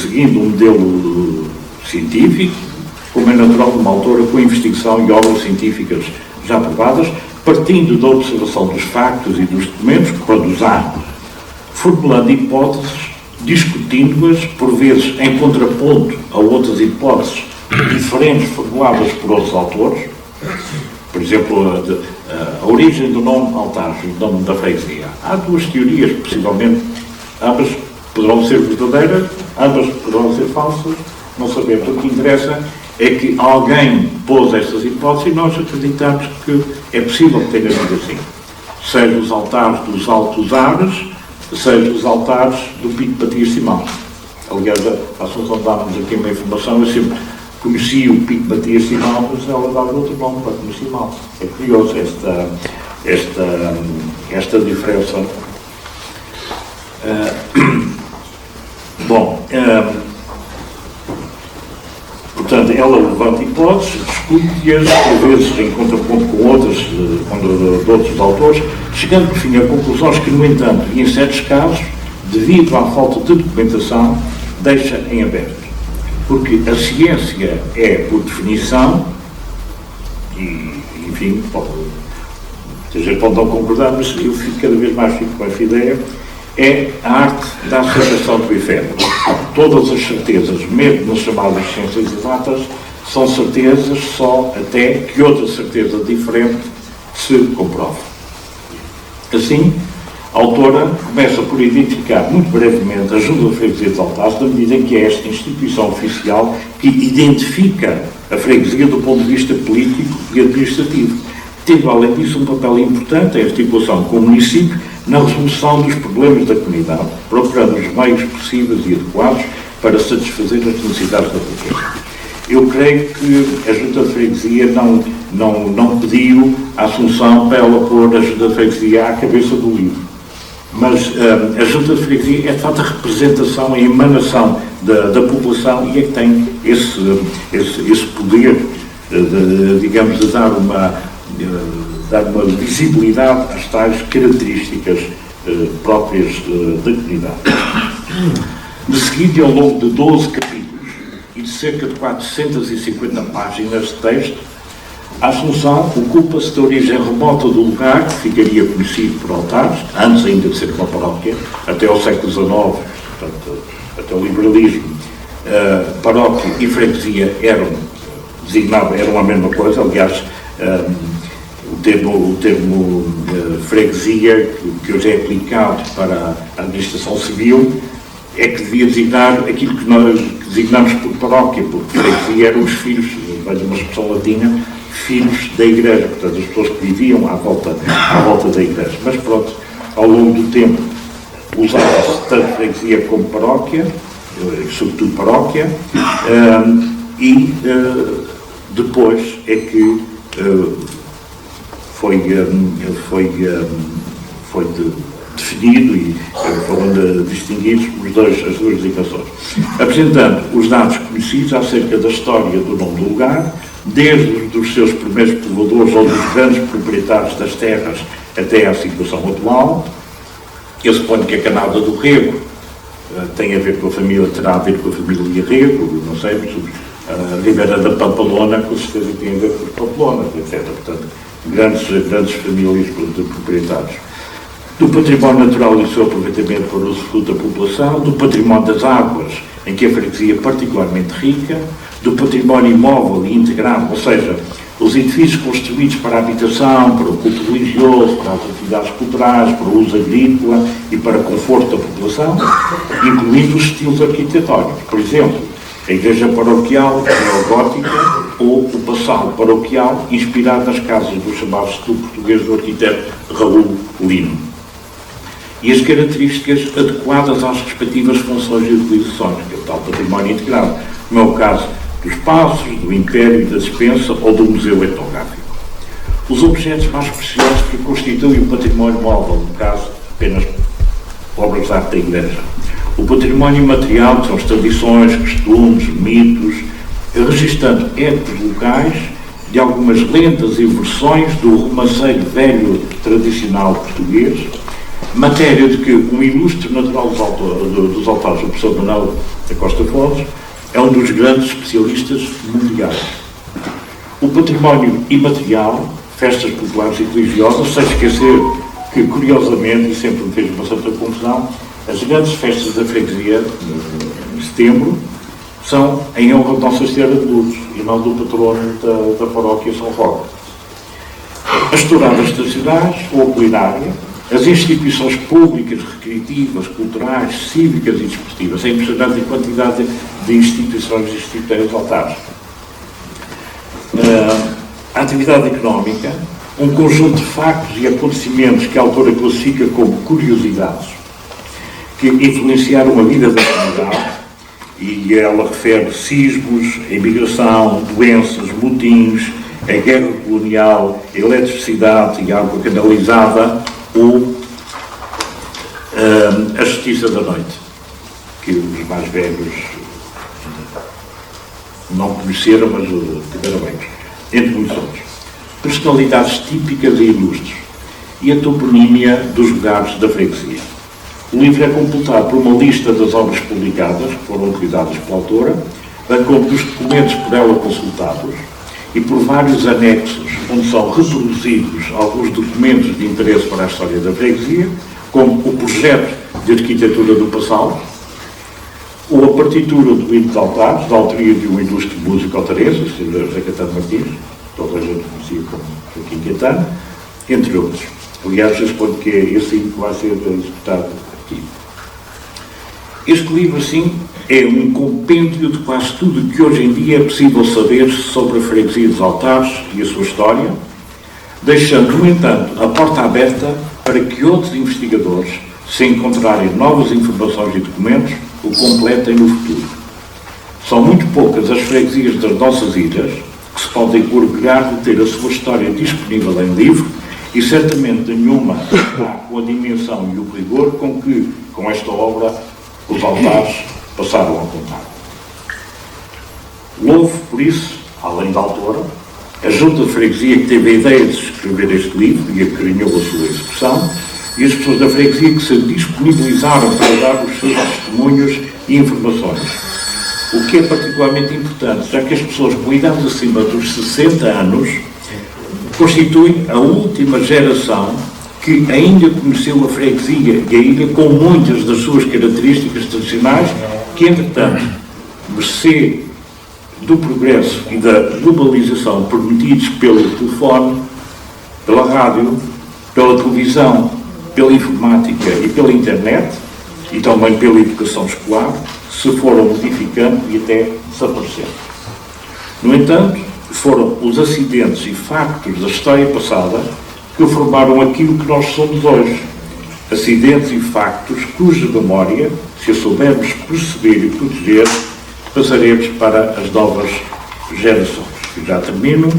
Speaker 7: seguindo um modelo científico, como é natural de uma autora com investigação e obras científicas já provadas, partindo da observação dos factos e dos documentos, quando os há, formulando hipóteses, discutindo-as, por vezes em contraponto a outras hipóteses diferentes formuladas por outros autores. Por exemplo, a origem do nome Altares, o nome da freguesia. Há duas teorias, possivelmente, ambas poderão ser verdadeiras, ambas poderão ser falsas, não sabemos. O que interessa é que alguém pôs estas hipóteses e nós acreditamos que é possível que tenha sido assim. Seja os altares dos Altos Ares, seja os altares do Pico Matias Simão. Aliás, a Assunção dá-nos aqui uma informação, eu sempre conheci o Pico Matias Simão, mas ela dá outro nome para conhecer Simão. É curioso esta diferença. Portanto, ela levanta hipóteses, discute-as, por vezes em contraponto com outras, de outros autores, chegando, por fim, a conclusões que, no entanto, e em certos casos, devido à falta de documentação, deixa em aberto. Porque a ciência é, por definição, e, enfim, a gente pode não concordar, mas eu cada vez mais fico com essa ideia, é a arte da aceitação do efêmero. Todas as certezas, mesmo nas chamadas ciências exatas, são certezas só até que outra certeza diferente se comprove. Assim, a autora começa por identificar muito brevemente a Junta de Freguesia de Altares, na medida em que é esta instituição oficial que identifica a freguesia do ponto de vista político e administrativo, tendo, além disso, um papel importante em articulação com o município na resolução dos problemas da comunidade, procurando os meios possíveis e adequados para satisfazer as necessidades da população. Eu creio que a Junta de Freguesia não pediu a Assunção para ela pôr a Junta de Freguesia à cabeça do livro, mas a Junta de Freguesia é de facto a representação, a emanação da população e é que tem esse poder, digamos, de dar uma visibilidade às tais características próprias da comunidade. De seguida, e ao longo de 12 capítulos e de cerca de 450 páginas de texto, a Assunção ocupa-se da origem remota do lugar, que ficaria conhecido por Altares, antes ainda de ser uma paróquia, até ao século XIX, portanto, até o liberalismo. Paróquia e freguesia eram a mesma coisa, aliás, o termo freguesia, que hoje é aplicado para a administração civil, é que devia designar aquilo que nós designamos por paróquia, porque freguesia eram os filhos, veja uma expressão latina, filhos da igreja, portanto as pessoas que viviam à volta da igreja. Mas pronto, ao longo do tempo usava-se tanto freguesia como paróquia, sobretudo paróquia, e depois é que foi definido e foram distinguidos as duas designações, apresentando os dados conhecidos acerca da história do nome do lugar, desde os seus primeiros povoadores ou dos grandes proprietários das terras até à situação atual. Eu suponho que a Canada do Rego tem a ver com a família, terá a ver com a família Rego, não sei, mas a Ribeira da Pampalona com certeza tem a ver com os Pampalonas, etc. Portanto, grandes famílias de proprietários. Do património natural e o seu aproveitamento para o usufruto da população, do património das águas, em que a freguesia é particularmente rica, do património imóvel e integrado, ou seja, os edifícios construídos para a habitação, para o culto religioso, para as atividades culturais, para o uso agrícola e para o conforto da população, incluindo os estilos arquitetónicos. Por exemplo, a igreja paroquial neogótica ou o uma sala paroquial inspirada nas casas do chamado estilo português do arquiteto Raul Lino. E as características adequadas às respectivas funções e utilizações, que é o tal património integrado, como é o caso dos passos, do Império e da Despensa ou do Museu Etnográfico. Os objetos mais preciosos que constituem o património móvel, no caso, apenas obras de arte da Igreja. O património imaterial, que são as tradições, costumes, mitos, registando épocas locais de algumas lendas e versões do romanceiro velho tradicional português, matéria de que um ilustre natural dos altares, o professor Manuel da Costa Fontes, é um dos grandes especialistas mundiais. O património imaterial, festas populares e religiosas, sem esquecer que, curiosamente, e sempre me fez uma certa confusão, as grandes festas da freguesia, em setembro, são em honra de Nossa Senhora de Lourdes e não do patrono da paróquia São Roque. As touradas estacionais ou a culinária, as instituições públicas, recreativas, culturais, cívicas e desportivas. É impressionante a quantidade de instituições existentes nos altares. A atividade económica, um conjunto de factos e acontecimentos que a autora classifica como curiosidades, que influenciaram a vida da comunidade, e ela refere sismos, a imigração, doenças, motins, a guerra colonial, a eletricidade e água canalizada, ou a justiça da noite, que os mais velhos não conheceram, mas tiveram bem, entre muitos outros. Personalidades típicas e ilustres e a toponímia dos lugares da freguesia. O livro é completado por uma lista das obras publicadas, que foram utilizadas pela autora, bem como dos documentos por ela consultados, e por vários anexos, onde são reproduzidos alguns documentos de interesse para a história da freguesia, como o projeto de arquitetura do passado, ou a partitura do hino de altares, da autoria de um ilustre músico altarense, o Sr. José Caetano Martins, toda a gente conhecia como Joaquim Caetano, entre outros. Aliás, eu suponho que é esse hino que vai ser executado aqui. Este livro, assim, é um compêndio de quase tudo o que hoje em dia é possível saber sobre a freguesia dos Altares e a sua história, deixando, no entanto, a porta aberta para que outros investigadores, se encontrarem novas informações e documentos, o completem no futuro. São muito poucas as freguesias das nossas ilhas que se podem orgulhar de ter a sua história disponível em livro e certamente nenhuma está com a dimensão e o rigor com que, com esta obra, os altares passaram a contar. Louvo, por isso, além da autora, a Junta de Freguesia que teve a ideia de escrever este livro e acarinhou a sua execução, e as pessoas da freguesia que se disponibilizaram para dar os seus testemunhos e informações. O que é particularmente importante, já que as pessoas com idade acima dos 60 anos constituem a última geração que ainda conheceu a freguesia e a ilha com muitas das suas características tradicionais, que, entretanto, mercê do progresso e da globalização permitidos pelo telefone, pela rádio, pela televisão, pela informática e pela internet, e também pela educação escolar, se foram modificando e até desaparecendo. No entanto, foram os acidentes e factos da história passada que formaram aquilo que nós somos hoje. Acidentes e factos cuja memória, se a soubermos perceber e proteger, passaremos para as novas gerações. E já termino.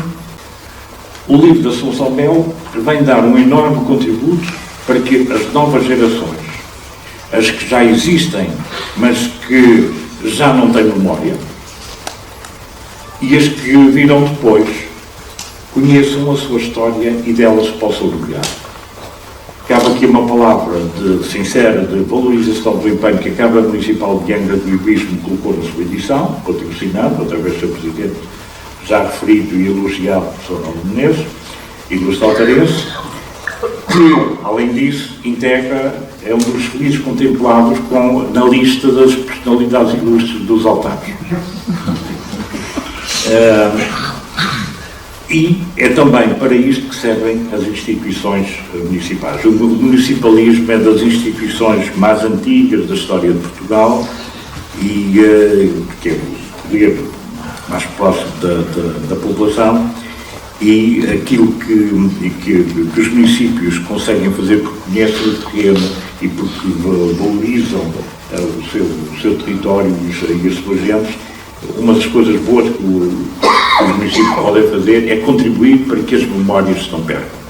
Speaker 7: O livro da Assunção Mel vem dar um enorme contributo para que as novas gerações, as que já existem, mas que já não têm memória, e as que virão depois, conheçam a sua história e delas possam orgulhar. Cabe aqui uma palavra sincera de valorização do empenho que a Câmara Municipal de Angra do Heroísmo colocou na sua edição, patrocinado através do seu Presidente, já referido e elogiado por Sr. Aldo Menezes, e do Altarense, que, além disso, integra, é um dos felizes contemplados na lista das personalidades ilustres dos altares. E é também para isto que servem as instituições municipais. O municipalismo é das instituições mais antigas da história de Portugal e que podia mais próximo da população, e aquilo que os municípios conseguem fazer porque conhecem o terreno e porque valorizam o seu território e as suas gentes. Uma das coisas boas que os municípios podem fazer é contribuir para que as memórias se não percam.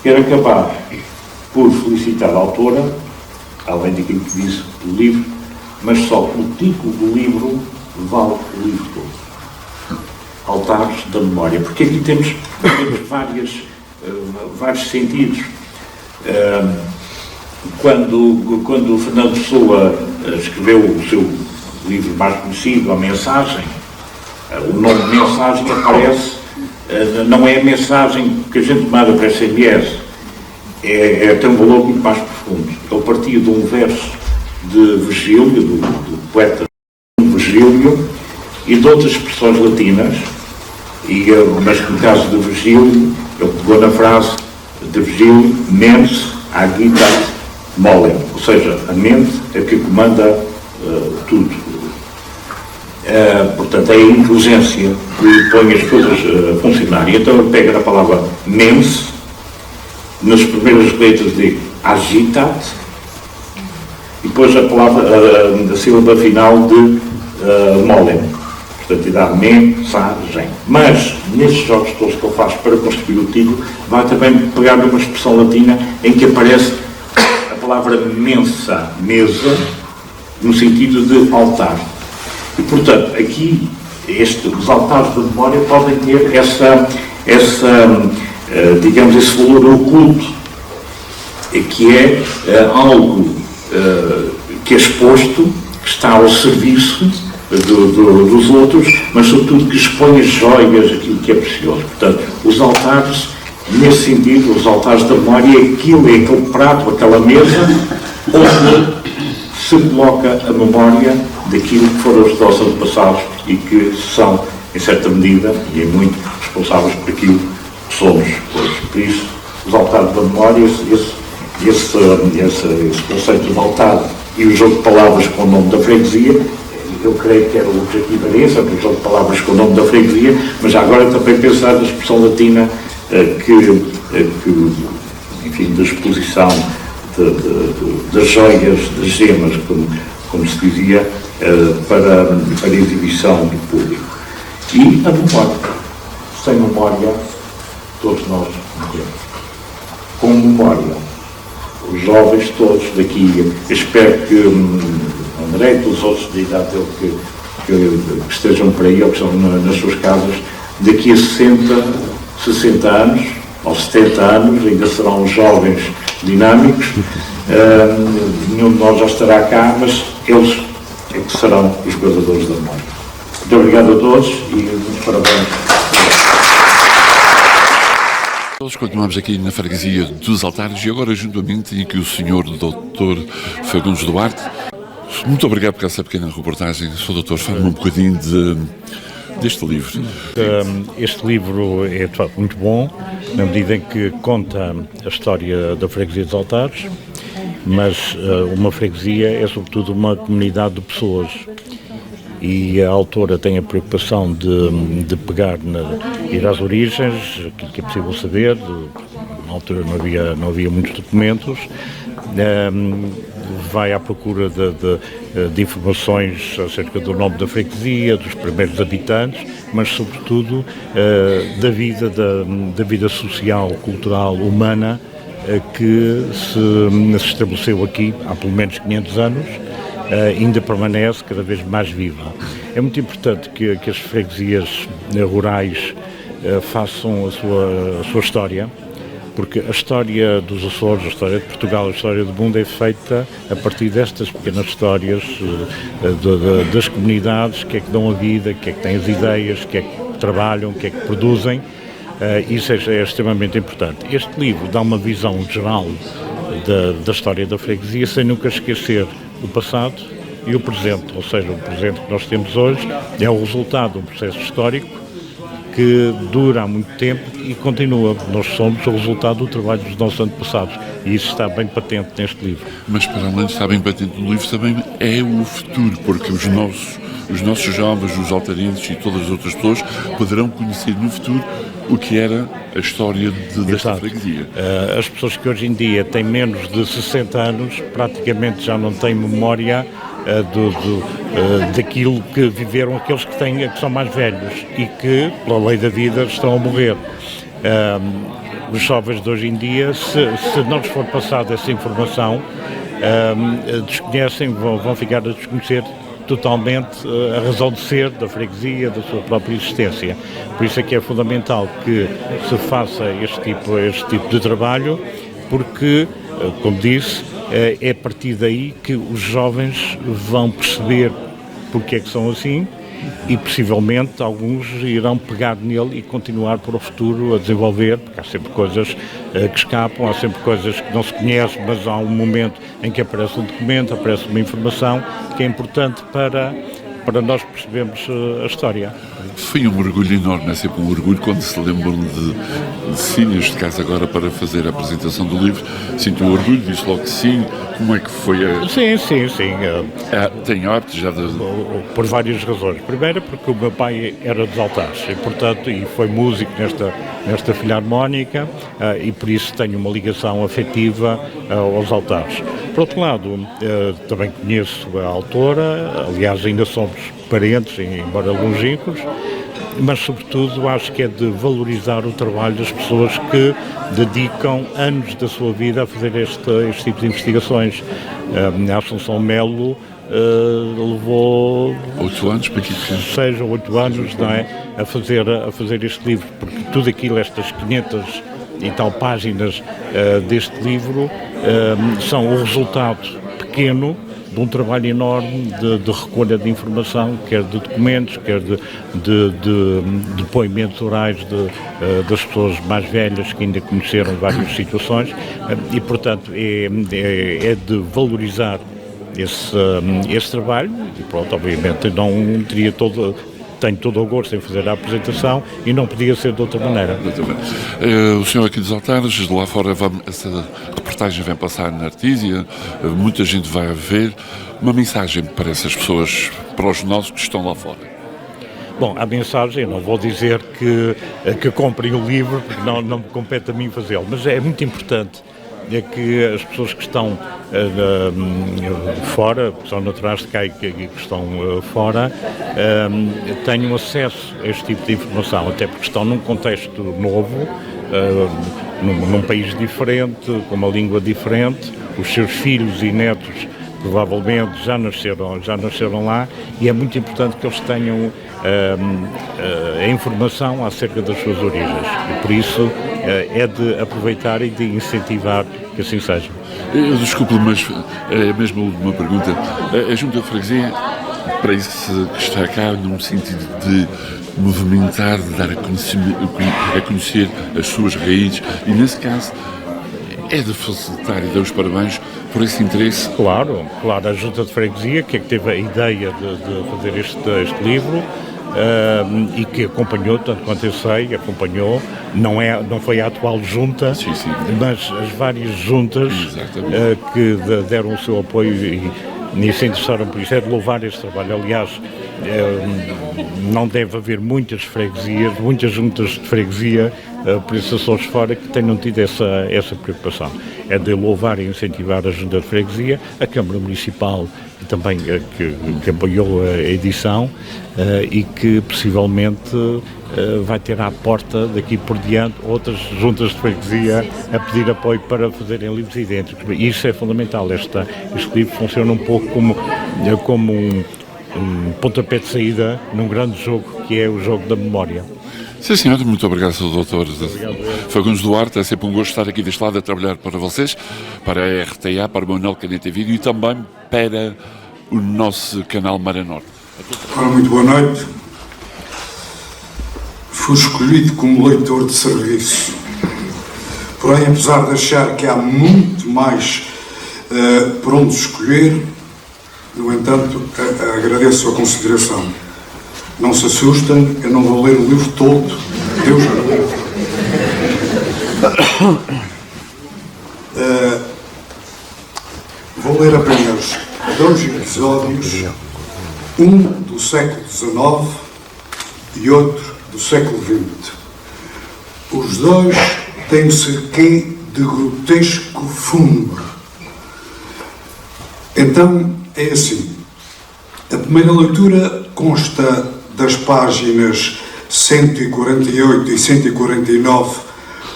Speaker 7: Quero acabar por felicitar a autora, além daquilo que disse do livro, mas só o título do livro vale o livro todo. Altares da Memória, porque aqui temos vários sentidos. Quando o Fernando Pessoa escreveu o seu livro mais conhecido, A Mensagem, o nome de mensagem aparece, não é a mensagem que a gente manda para SMS, tem um valor muito mais profundo. Ele partia de um verso de Virgílio, do poeta Virgílio, e de outras expressões latinas, mas no caso de Virgílio, ele pegou na frase de Virgílio, mens agitat molem, ou seja, a mente é que comanda tudo. Portanto, é a inteligência que põe as coisas a funcionar. E então ele pega na palavra mens, nas primeiras letras de agitat, e depois a sílaba final de molem. Portanto, e dá mensagem. Mas, nestes jogos todos que ele faz para construir o título, vai também pegar numa expressão latina em que aparece a palavra mensa, mesa, no sentido de altar. E, portanto, aqui, os altares da memória podem ter digamos, esse valor oculto, que é algo que é exposto, que está ao serviço dos outros, mas sobretudo que expõe as joias, aquilo que é precioso. Portanto, os altares, nesse sentido, os altares da memória é aquele prato, aquela mesa, onde se coloca a memória daquilo que foram os nossos antepassados e que são, em certa medida, e em muito, responsáveis por aquilo que somos hoje. Por isso, os altares da memória, esse conceito de altar e o jogo de palavras com o nome da freguesia, eu creio que era o objetivo era esse, o jogo de palavras com o nome da freguesia, mas já agora também pensar na expressão latina enfim, da exposição das joias, das gemas, como se dizia, para a exibição do público. E a memória. Sem memória, todos nós morremos. Com memória, os jovens todos daqui, espero que André e os outros de idade dele que estejam por aí ou que estão nas suas casas, daqui a 60 anos ou 70 anos, ainda serão jovens dinâmicos, nenhum de nós já estará cá, mas eles é que serão os guardadores da memória. Muito obrigado a todos e muitos parabéns.
Speaker 3: Nós continuamos aqui na freguesia dos Altares e agora juntamente aqui o Sr. Dr. Fagundes Duarte. Muito obrigado por essa pequena reportagem. Sr. Doutor, fale-me um bocadinho deste livro.
Speaker 7: Este livro é de facto muito bom, na medida em que conta a história da freguesia dos Altares, mas uma freguesia é sobretudo uma comunidade de pessoas. E a autora tem a preocupação de pegar, ir às origens, aquilo que é possível saber. Na altura não havia muitos documentos. Vai à procura de informações acerca do nome da freguesia, dos primeiros habitantes, mas sobretudo da vida social, cultural, humana que se estabeleceu aqui há pelo menos 500 anos. Ainda permanece cada vez mais viva. É muito importante que as freguesias rurais façam a sua história, porque a história dos Açores, a história de Portugal, a história do mundo é feita a partir destas pequenas histórias das comunidades, que é que dão a vida, que é que têm as ideias, que é que trabalham, que é que produzem. Isso é extremamente importante. Este livro dá uma visão geral da história da freguesia, sem nunca esquecer o passado e o presente, ou seja, o presente que nós temos hoje é o resultado de um processo histórico que dura há muito tempo e continua. Nós somos o resultado do trabalho dos nossos antepassados e isso está bem patente neste livro.
Speaker 3: Mas para além de estar bem patente no livro também é o futuro, porque os nossos os nossos jovens, os altarienses e todas as outras pessoas poderão conhecer no futuro o que era a história desta freguesia.
Speaker 8: As pessoas que hoje em dia têm menos de 60 anos praticamente já não têm memória daquilo que viveram aqueles que são mais velhos e que, pela lei da vida, estão a morrer. Os jovens de hoje em dia, se não lhes for passada essa informação, desconhecem, vão ficar a desconhecer totalmente a razão de ser da freguesia, da sua própria existência. Por isso é que é fundamental que se faça este tipo de trabalho, porque, como disse, é a partir daí que os jovens vão perceber porque é que são assim e possivelmente alguns irão pegar nele e continuar para o futuro a desenvolver, porque há sempre coisas que escapam, há sempre coisas que não se conhecem, mas há um momento em que aparece um documento, aparece uma informação que é importante para nós percebermos a história.
Speaker 3: Foi um orgulho enorme, é sempre um orgulho quando se lembram de si, neste caso agora para fazer a apresentação do livro. Sinto um orgulho, disse logo que sim. Como é que foi
Speaker 8: Sim.
Speaker 3: Tem hábitos já de...
Speaker 8: Por várias razões. Primeiro porque o meu pai era dos altares e, portanto, foi músico nesta filarmónica e por isso tenho uma ligação afetiva aos altares. Por outro lado, também conheço a autora, aliás ainda somos parentes, embora longínquos, mas sobretudo acho que é de valorizar o trabalho das pessoas que dedicam anos da sua vida a fazer este tipo de investigações. A Assunção Melo levou
Speaker 3: 8 anos para que
Speaker 8: 6 ou 8 anos, não é, a fazer este livro, porque tudo aquilo, estas 500 e tal páginas deste livro são o resultado pequeno de um trabalho enorme de recolha de informação, quer de documentos, quer de depoimentos orais das pessoas mais velhas que ainda conheceram várias situações e, portanto, é de valorizar esse trabalho e, pronto, obviamente não teria tenho todo o gosto em fazer a apresentação e não podia ser de outra maneira.
Speaker 3: O senhor aqui dos altares, de lá fora, essa reportagem vem passar na Artísia, muita gente vai ver. Uma mensagem para essas pessoas, para os nossos que estão lá fora.
Speaker 8: Bom, a mensagem, não vou dizer que comprem o livro, porque não me compete a mim fazê-lo, mas é muito importante que as pessoas que estão fora, que são naturais de cá e que estão fora, tenham acesso a este tipo de informação, até porque estão num contexto novo, num país diferente, com uma língua diferente, os seus filhos e netos provavelmente já nasceram lá e é muito importante que eles tenham a informação acerca das suas origens e por isso é de aproveitar e de incentivar que assim seja.
Speaker 3: Desculpe, mas é mesmo a última pergunta. A Junta de Freguesia, para isso que está cá, num sentido de movimentar, de dar a conhecer as suas raízes e, nesse caso, é de facilitar e dar os parabéns por esse interesse.
Speaker 8: Claro, a Junta de Freguesia, que é que teve a ideia de fazer este livro e que acompanhou, tanto quanto eu sei, não foi a atual junta,
Speaker 3: sim.
Speaker 8: mas as várias juntas que deram o seu apoio e se interessaram por isso. É de louvar este trabalho. Aliás, não deve haver muitas freguesias, muitas juntas de freguesia, por isso Açores fora, que tenham tido essa preocupação. É de louvar e incentivar a Junta de Freguesia, a Câmara Municipal também que apoiou a edição e que possivelmente vai ter à porta daqui por diante outras juntas de freguesia a pedir apoio para fazerem livros idênticos. E isso é fundamental. Este livro funciona um pouco como um pontapé de saída num grande jogo que é o jogo da memória.
Speaker 3: Sim, senhor, muito obrigado, Sr. Doutor Fagundes Duarte. É sempre um gosto estar aqui deste lado a trabalhar para vocês, para a RTA, para o Manuel Caneta Vídeo e também para o nosso canal Maré Norte.
Speaker 9: Ora, muito boa noite. Fui escolhido como leitor de serviço. Porém, apesar de achar que há muito mais por onde escolher, no entanto, agradeço a consideração. Não se assustem, eu não vou ler o livro todo. Deus me livre. Vou ler apenas 2 episódios, um do século XIX e outro do século XX. Os dois têm o seu quê de grotesco fúnebre. Então, é assim. A primeira leitura consta das páginas 148 e 149,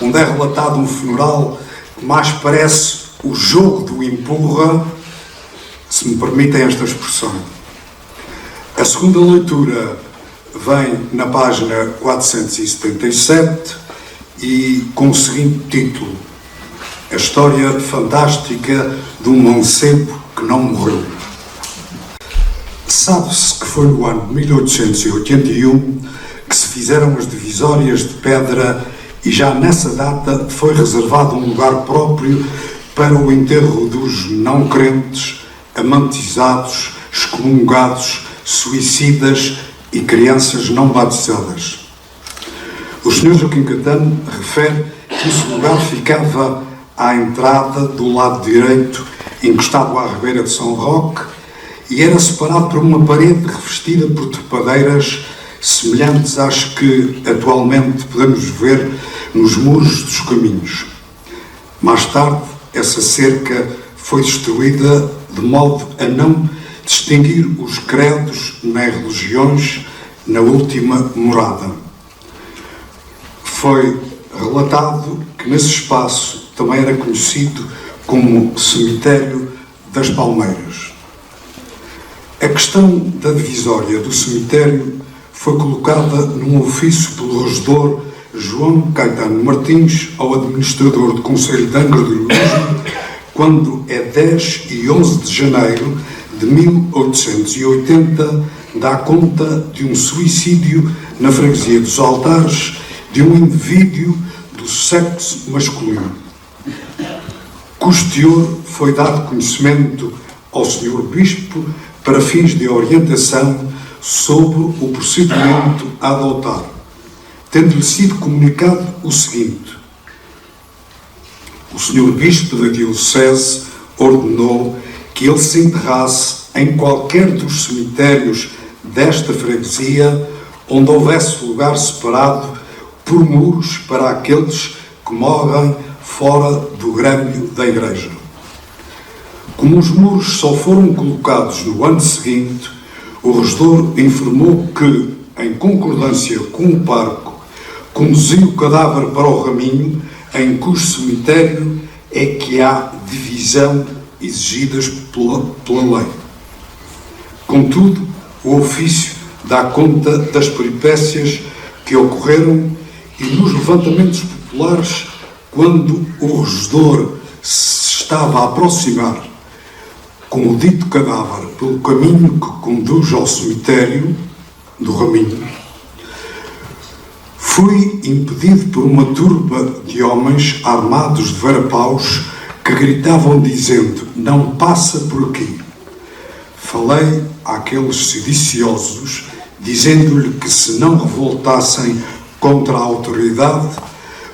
Speaker 9: onde é relatado um funeral que mais parece o jogo do empurra, se me permitem esta expressão. A segunda leitura vem na página 477 e com o seguinte título: A História Fantástica de um Mancebo que não morreu. Sabe-se que foi no ano de 1881 que se fizeram as divisórias de pedra e já nessa data foi reservado um lugar próprio para o enterro dos não crentes, amantizados, excomungados, suicidas e crianças não batizadas. O Sr. Joaquim Catano refere que esse lugar ficava à entrada do lado direito, encostado à ribeira de São Roque, e era separado por uma parede revestida por trepadeiras semelhantes às que atualmente podemos ver nos muros dos caminhos. Mais tarde, essa cerca foi destruída de modo a não distinguir os credos nem religiões na última morada. Foi relatado que nesse espaço também era conhecido como Cemitério das Palmeiras. A questão da divisória do cemitério foi colocada num ofício pelo regedor João Caetano Martins ao administrador do Conselho de Angra do Heroísmo, quando é 10 e 11 de janeiro de 1880 dá conta de um suicídio na freguesia dos Altares de um indivíduo do sexo masculino, cujo teor foi dado conhecimento ao Sr. Bispo para fins de orientação sobre o procedimento a adotar, tendo-lhe sido comunicado o seguinte: o Sr. Bispo da Diocese ordenou que ele se enterrasse em qualquer dos cemitérios desta freguesia onde houvesse lugar separado por muros para aqueles que morrem fora do grêmio da Igreja. Como os muros só foram colocados no ano seguinte, o regedor informou que, em concordância com o parco, conduziu o cadáver para o raminho em cujo cemitério é que há divisão exigidas pela lei. Contudo, o ofício dá conta das peripécias que ocorreram e nos levantamentos populares, quando o regedor se estava a aproximar com o dito cadáver pelo caminho que conduz ao cemitério do Raminho, foi impedido por uma turba de homens armados de varapaus que gritavam dizendo: "Não passa por aqui." Falei àqueles sediciosos, dizendo-lhe que se não revoltassem contra a autoridade,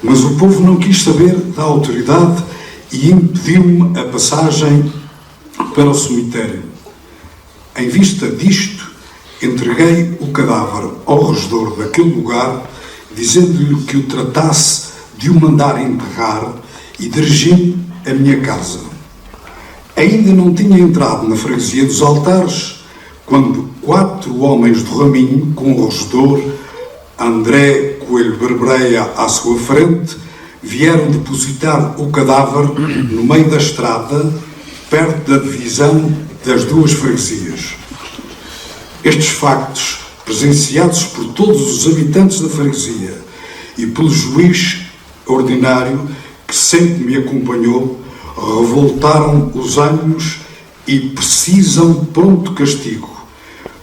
Speaker 9: mas o povo não quis saber da autoridade e impediu-me a passagem para o cemitério. Em vista disto, entreguei o cadáver ao regedor daquele lugar, dizendo-lhe que o tratasse de o mandar enterrar, e dirigi-me à minha casa. Ainda não tinha entrado na freguesia dos Altares, quando 4 homens do Raminho, com o regedor André Coelho Barbreia à sua frente, vieram depositar o cadáver no meio da estrada, perto da divisão das duas freguesias. Estes factos, presenciados por todos os habitantes da freguesia e pelo juiz ordinário que sempre me acompanhou, revoltaram os ânimos e precisam pronto castigo.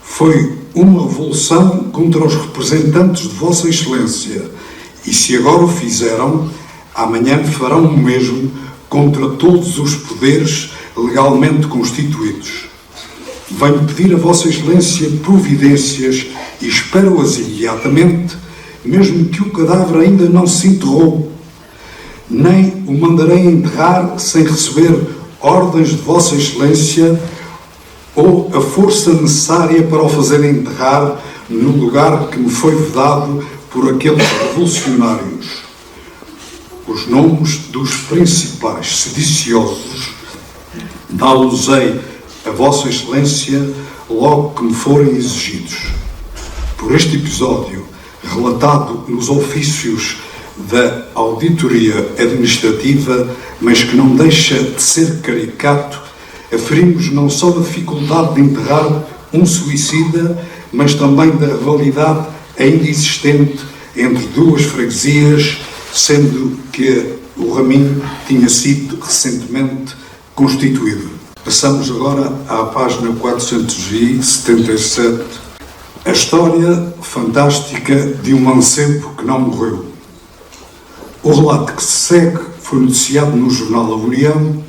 Speaker 9: Foi uma revolução contra os representantes de Vossa Excelência, e se agora o fizeram, amanhã farão o mesmo contra todos os poderes legalmente constituídos. Venho pedir a Vossa Excelência providências e espero-as imediatamente, mesmo que o cadáver ainda não se enterrou. Nem o mandarei enterrar sem receber ordens de Vossa Excelência ou a força necessária para o fazer enterrar no lugar que me foi vedado por aqueles revolucionários. Os nomes dos principais sediciosos dá-los-ei a Vossa Excelência logo que me forem exigidos. Por este episódio, relatado nos ofícios da Auditoria Administrativa, mas que não deixa de ser caricato, aferimos não só a dificuldade de enterrar um suicida, mas também da rivalidade ainda existente entre duas freguesias, sendo que o Raminho tinha sido recentemente constituído. Passamos agora à página 477. A história fantástica de um mancebo que não morreu. O relato que se segue foi noticiado no jornal A União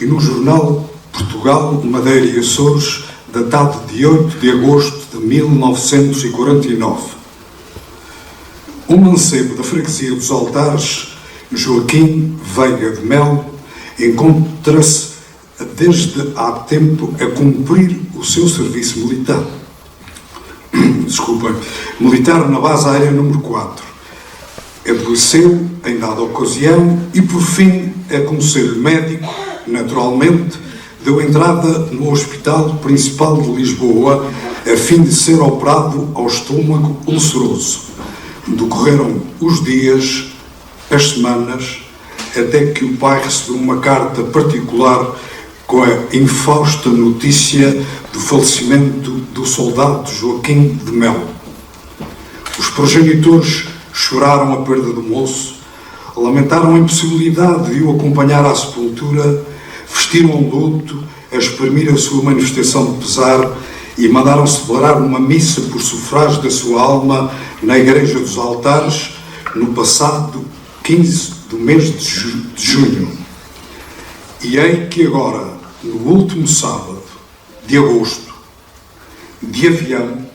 Speaker 9: e no jornal Portugal, Madeira e Açores, datado de 8 de agosto de 1949. Um mancebo da freguesia dos Altares, Joaquim Veiga de Melo, encontra-se desde há tempo a cumprir o seu serviço militar. Militar na base aérea número 4. Adoeceu em dada ocasião e, por fim, a conselho médico, naturalmente, deu entrada no Hospital Principal de Lisboa a fim de ser operado ao estômago ulceroso. Decorreram os dias, as semanas, até que o pai recebeu uma carta particular com a infausta notícia do falecimento do soldado Joaquim de Melo. Os progenitores choraram a perda do moço, lamentaram a impossibilidade de o acompanhar à sepultura, vestiram o luto, a exprimir a sua manifestação de pesar e mandaram celebrar uma missa por sufrágio da sua alma na Igreja dos Altares, no passado 15 do mês de junho. E ei que agora, no último sábado de agosto, de avião,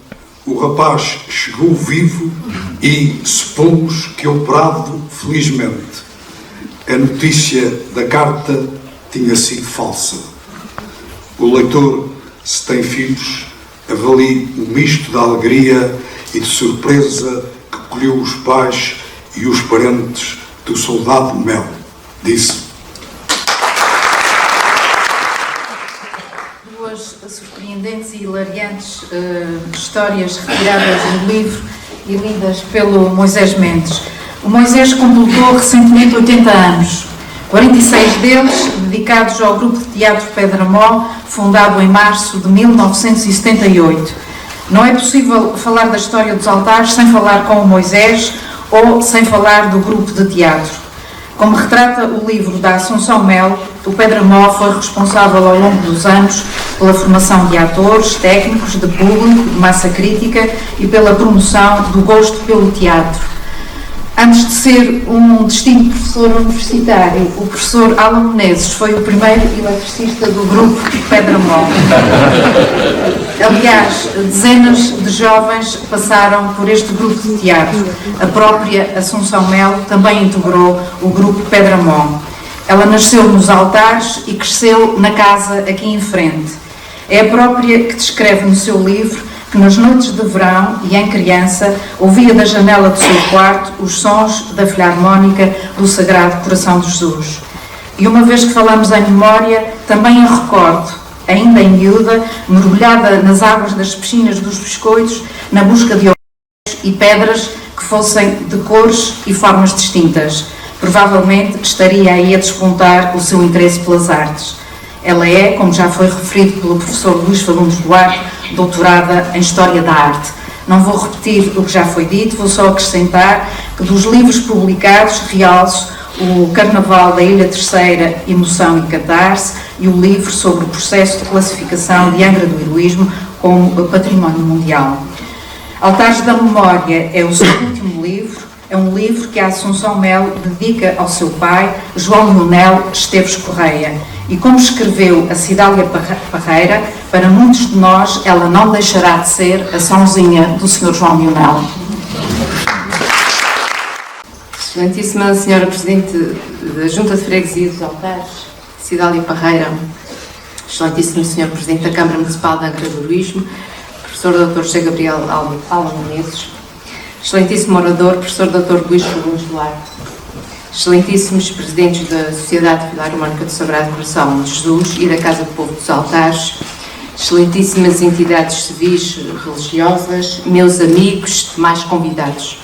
Speaker 9: o rapaz chegou vivo e supomos que operado felizmente. A notícia da carta tinha sido falsa. O leitor, se tem filhos, avalie o misto de alegria e de surpresa que colheu os pais e os parentes do soldado Melo. Disse.
Speaker 1: Duas surpreendentes e hilariantes histórias retiradas do livro e lidas pelo Moisés Mendes. O Moisés completou recentemente 80 anos, 46 deles dedicados ao grupo de teatro Pedra Mó, fundado em março de 1978. Não é possível falar da história dos Altares sem falar com o Moisés ou sem falar do grupo de teatro. Como retrata o livro da Assunção Melo, o Pedra Mó foi responsável ao longo dos anos pela formação de atores, técnicos, de público, de massa crítica e pela promoção do gosto pelo teatro. Antes de ser um distinto professor universitário, o professor Alan Menezes foi o primeiro eletricista do grupo Pedra Mó. Aliás, dezenas de jovens passaram por este grupo de teatro. A própria Assunção Melo também integrou o grupo Pedra Mó. Ela nasceu nos Altares e cresceu na casa aqui em frente. É a própria que descreve no seu livro que nas noites de verão e em criança ouvia da janela do seu quarto os sons da Filarmónica do Sagrado Coração de Jesus. E uma vez que falamos em memória, também a recordo, ainda em miúda, mergulhada nas águas das piscinas dos biscoitos, na busca de objetos e pedras que fossem de cores e formas distintas. Provavelmente estaria aí a despontar o seu interesse pelas artes. Ela é, como já foi referido pelo professor Luís Fagundes Duarte, doutorada em História da Arte. Não vou repetir o que já foi dito, vou só acrescentar que dos livros publicados realço o Carnaval da Ilha Terceira, Emoção e Catarse, e o livro sobre o processo de classificação de Angra do Heroísmo como Património Mundial. Altares da Memória é o seu último livro, é um livro que a Assunção Melo dedica ao seu pai, João Leonel Esteves Correia. E como escreveu a Cidália Parreira, para muitos de nós ela não deixará de ser a Sãozinha do Sr. João Leonel.
Speaker 10: Excelentíssima Senhora Presidente da Junta de Freguesia dos Altares, Cidália Parreira, Excelentíssimo Sr. Presidente da Câmara Municipal de Angra do Heroísmo, Professor Dr. José Gabriel Alma Menezes, Excelentíssimo Orador, Professor Dr. Luís Fagundes Duarte, Excelentíssimos Presidentes da Sociedade Filarmónica do Sagrado Coração de Jesus e da Casa do Povo dos Altares, Excelentíssimas entidades civis religiosas, meus amigos, demais convidados.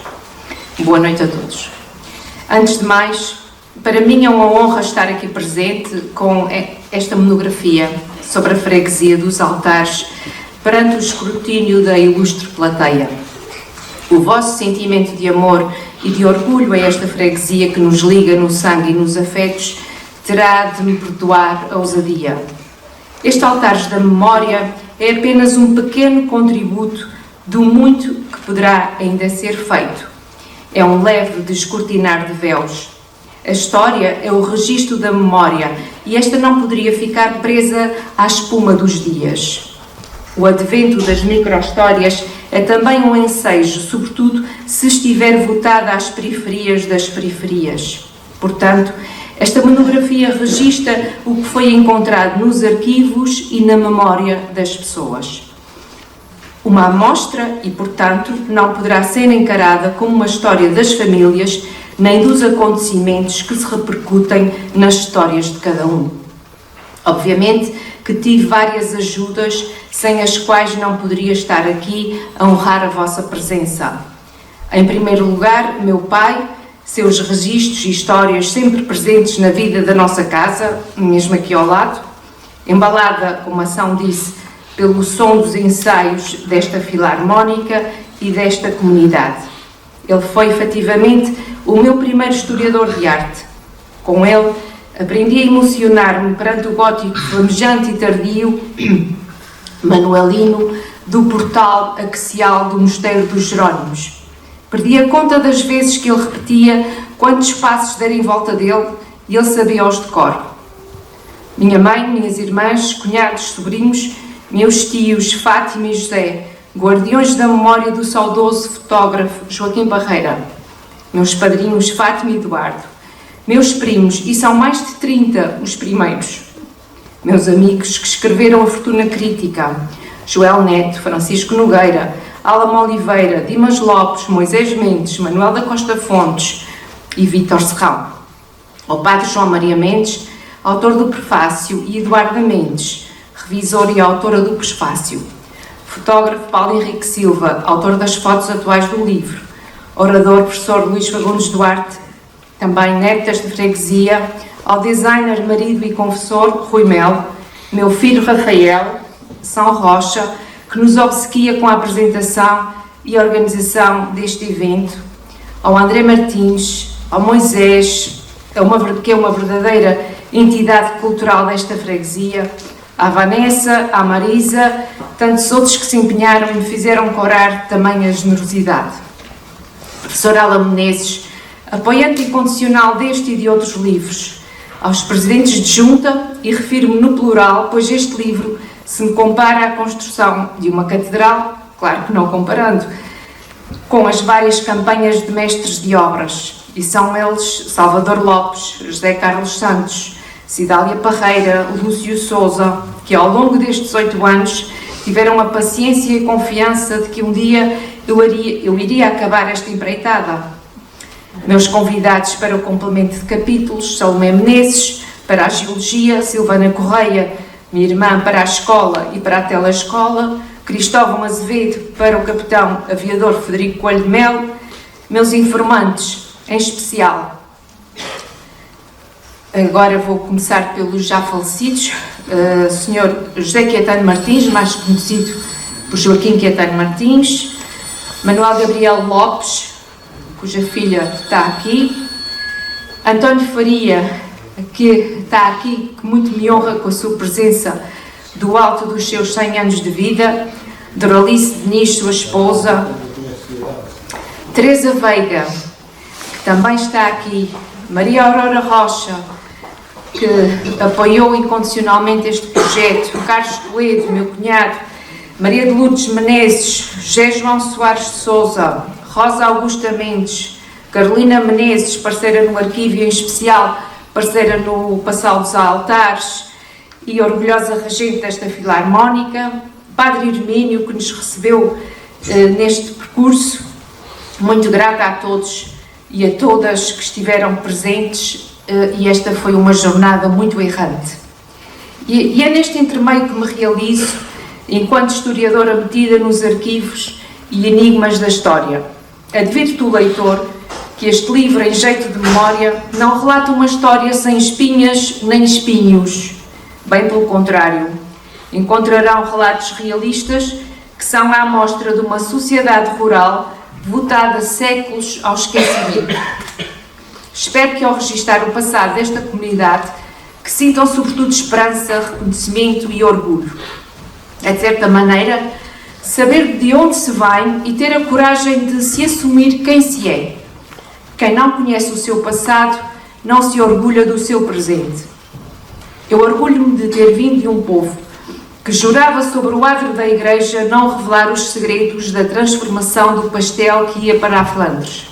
Speaker 10: Boa noite a todos. Antes de mais, para mim é uma honra estar aqui presente com esta monografia sobre a freguesia dos Altares perante o escrutínio da ilustre plateia. O vosso sentimento de amor e de orgulho a esta freguesia que nos liga no sangue e nos afetos terá de me perdoar a ousadia. Este Altares da Memória é apenas um pequeno contributo do muito que poderá ainda ser feito. É um leve descortinar de véus. A história é o registro da memória e esta não poderia ficar presa à espuma dos dias. O advento das micro-histórias é também um ensejo, sobretudo se estiver votada às periferias das periferias. Portanto, esta monografia registra o que foi encontrado nos arquivos e na memória das pessoas. Uma amostra e, portanto, não poderá ser encarada como uma história das famílias nem dos acontecimentos que se repercutem nas histórias de cada um. Obviamente que tive várias ajudas sem as quais não poderia estar aqui a honrar a vossa presença. Em primeiro lugar, meu pai, seus registros e histórias sempre presentes na vida da nossa casa, mesmo aqui ao lado, embalada, como a ação disse, pelo som dos ensaios desta filarmónica e desta comunidade. Ele foi, efetivamente, o meu primeiro historiador de arte. Com ele, aprendi a emocionar-me perante o gótico flamejante e tardio, manuelino, do portal axial do Mosteiro dos Jerónimos. Perdi a conta das vezes que ele repetia quantos passos deram em volta dele e ele sabia-os de cor. Minha mãe, minhas irmãs, cunhados, sobrinhos, meus tios, Fátima e José, guardiões da memória do saudoso fotógrafo Joaquim Barreira, meus padrinhos Fátima e Eduardo, meus primos, e são mais de 30 os primeiros, meus amigos que escreveram a fortuna crítica, Joel Neto, Francisco Nogueira, Álamo Oliveira, Dimas Lopes, Moisés Mendes, Manuel da Costa Fontes e Vítor Serrão, ao padre João Maria Mendes, autor do prefácio, e Eduarda Mendes, revisor e autora do prefácio, fotógrafo Paulo Henrique Silva, autor das fotos atuais do livro, orador professor Luís Fagundes Duarte, também netas de freguesia, ao designer, marido e confessor Rui Melo, meu filho Rafael, São Rocha, que nos obsequia com a apresentação e a organização deste evento, ao André Martins, ao Moisés, que é uma verdadeira entidade cultural desta freguesia, à Vanessa, à Marisa, tantos outros que se empenharam e me fizeram corar tamanha generosidade. Professor Alma Menezes, apoiante incondicional deste e de outros livros, aos presidentes de junta, e refiro-me no plural, pois este livro se me compara à construção de uma catedral, claro que não comparando, com as várias campanhas de mestres de obras, e são eles Salvador Lopes, José Carlos Santos, Cidália Parreira, Lúcio Souza, que ao longo destes 8 anos tiveram a paciência e confiança de que um dia eu iria acabar esta empreitada. Meus convidados para o complemento de capítulos, Salomé Menezes, para a Geologia, Silvana Correia, minha irmã, para a Escola e para a Telescola, Cristóvão Azevedo, para o capitão aviador Frederico Coelho de Melo, meus informantes, em especial. Agora vou começar pelos já falecidos, Sr. José Caetano Martins, mais conhecido por Joaquim Caetano Martins, Manuel Gabriel Lopes, cuja filha está aqui, António Faria, que está aqui, que muito me honra com a sua presença do alto dos seus 100 anos de vida, Doralice Diniz, sua esposa, Teresa Veiga, que também está aqui, Maria Aurora Rocha, que apoiou incondicionalmente este projeto, Carlos Coelho, meu cunhado, Maria de Lourdes Menezes, José João Soares de Sousa, Rosa Augusta Mendes, Carolina Menezes, parceira no arquivo e em especial parceira no Passal dos Altares, e orgulhosa regente desta Filarmónica, Padre Hermínio, que nos recebeu neste percurso, muito grata a todos e a todas que estiveram presentes, e esta foi uma jornada muito errante. E é neste intermeio que me realizo, enquanto historiadora metida nos arquivos e enigmas da história. Advirto o leitor que este livro, em jeito de memória, não relata uma história sem espinhas nem espinhos. Bem pelo contrário, encontrarão relatos realistas que são a amostra de uma sociedade rural votada séculos ao esquecimento. Espero que, ao registar o passado desta comunidade, que sintam sobretudo esperança, reconhecimento e orgulho. É, de certa maneira, saber de onde se vem e ter a coragem de se assumir quem se é. Quem não conhece o seu passado não se orgulha do seu presente. Eu orgulho-me de ter vindo de um povo que jurava sobre o adro da Igreja não revelar os segredos da transformação do pastel que ia para a Flandres.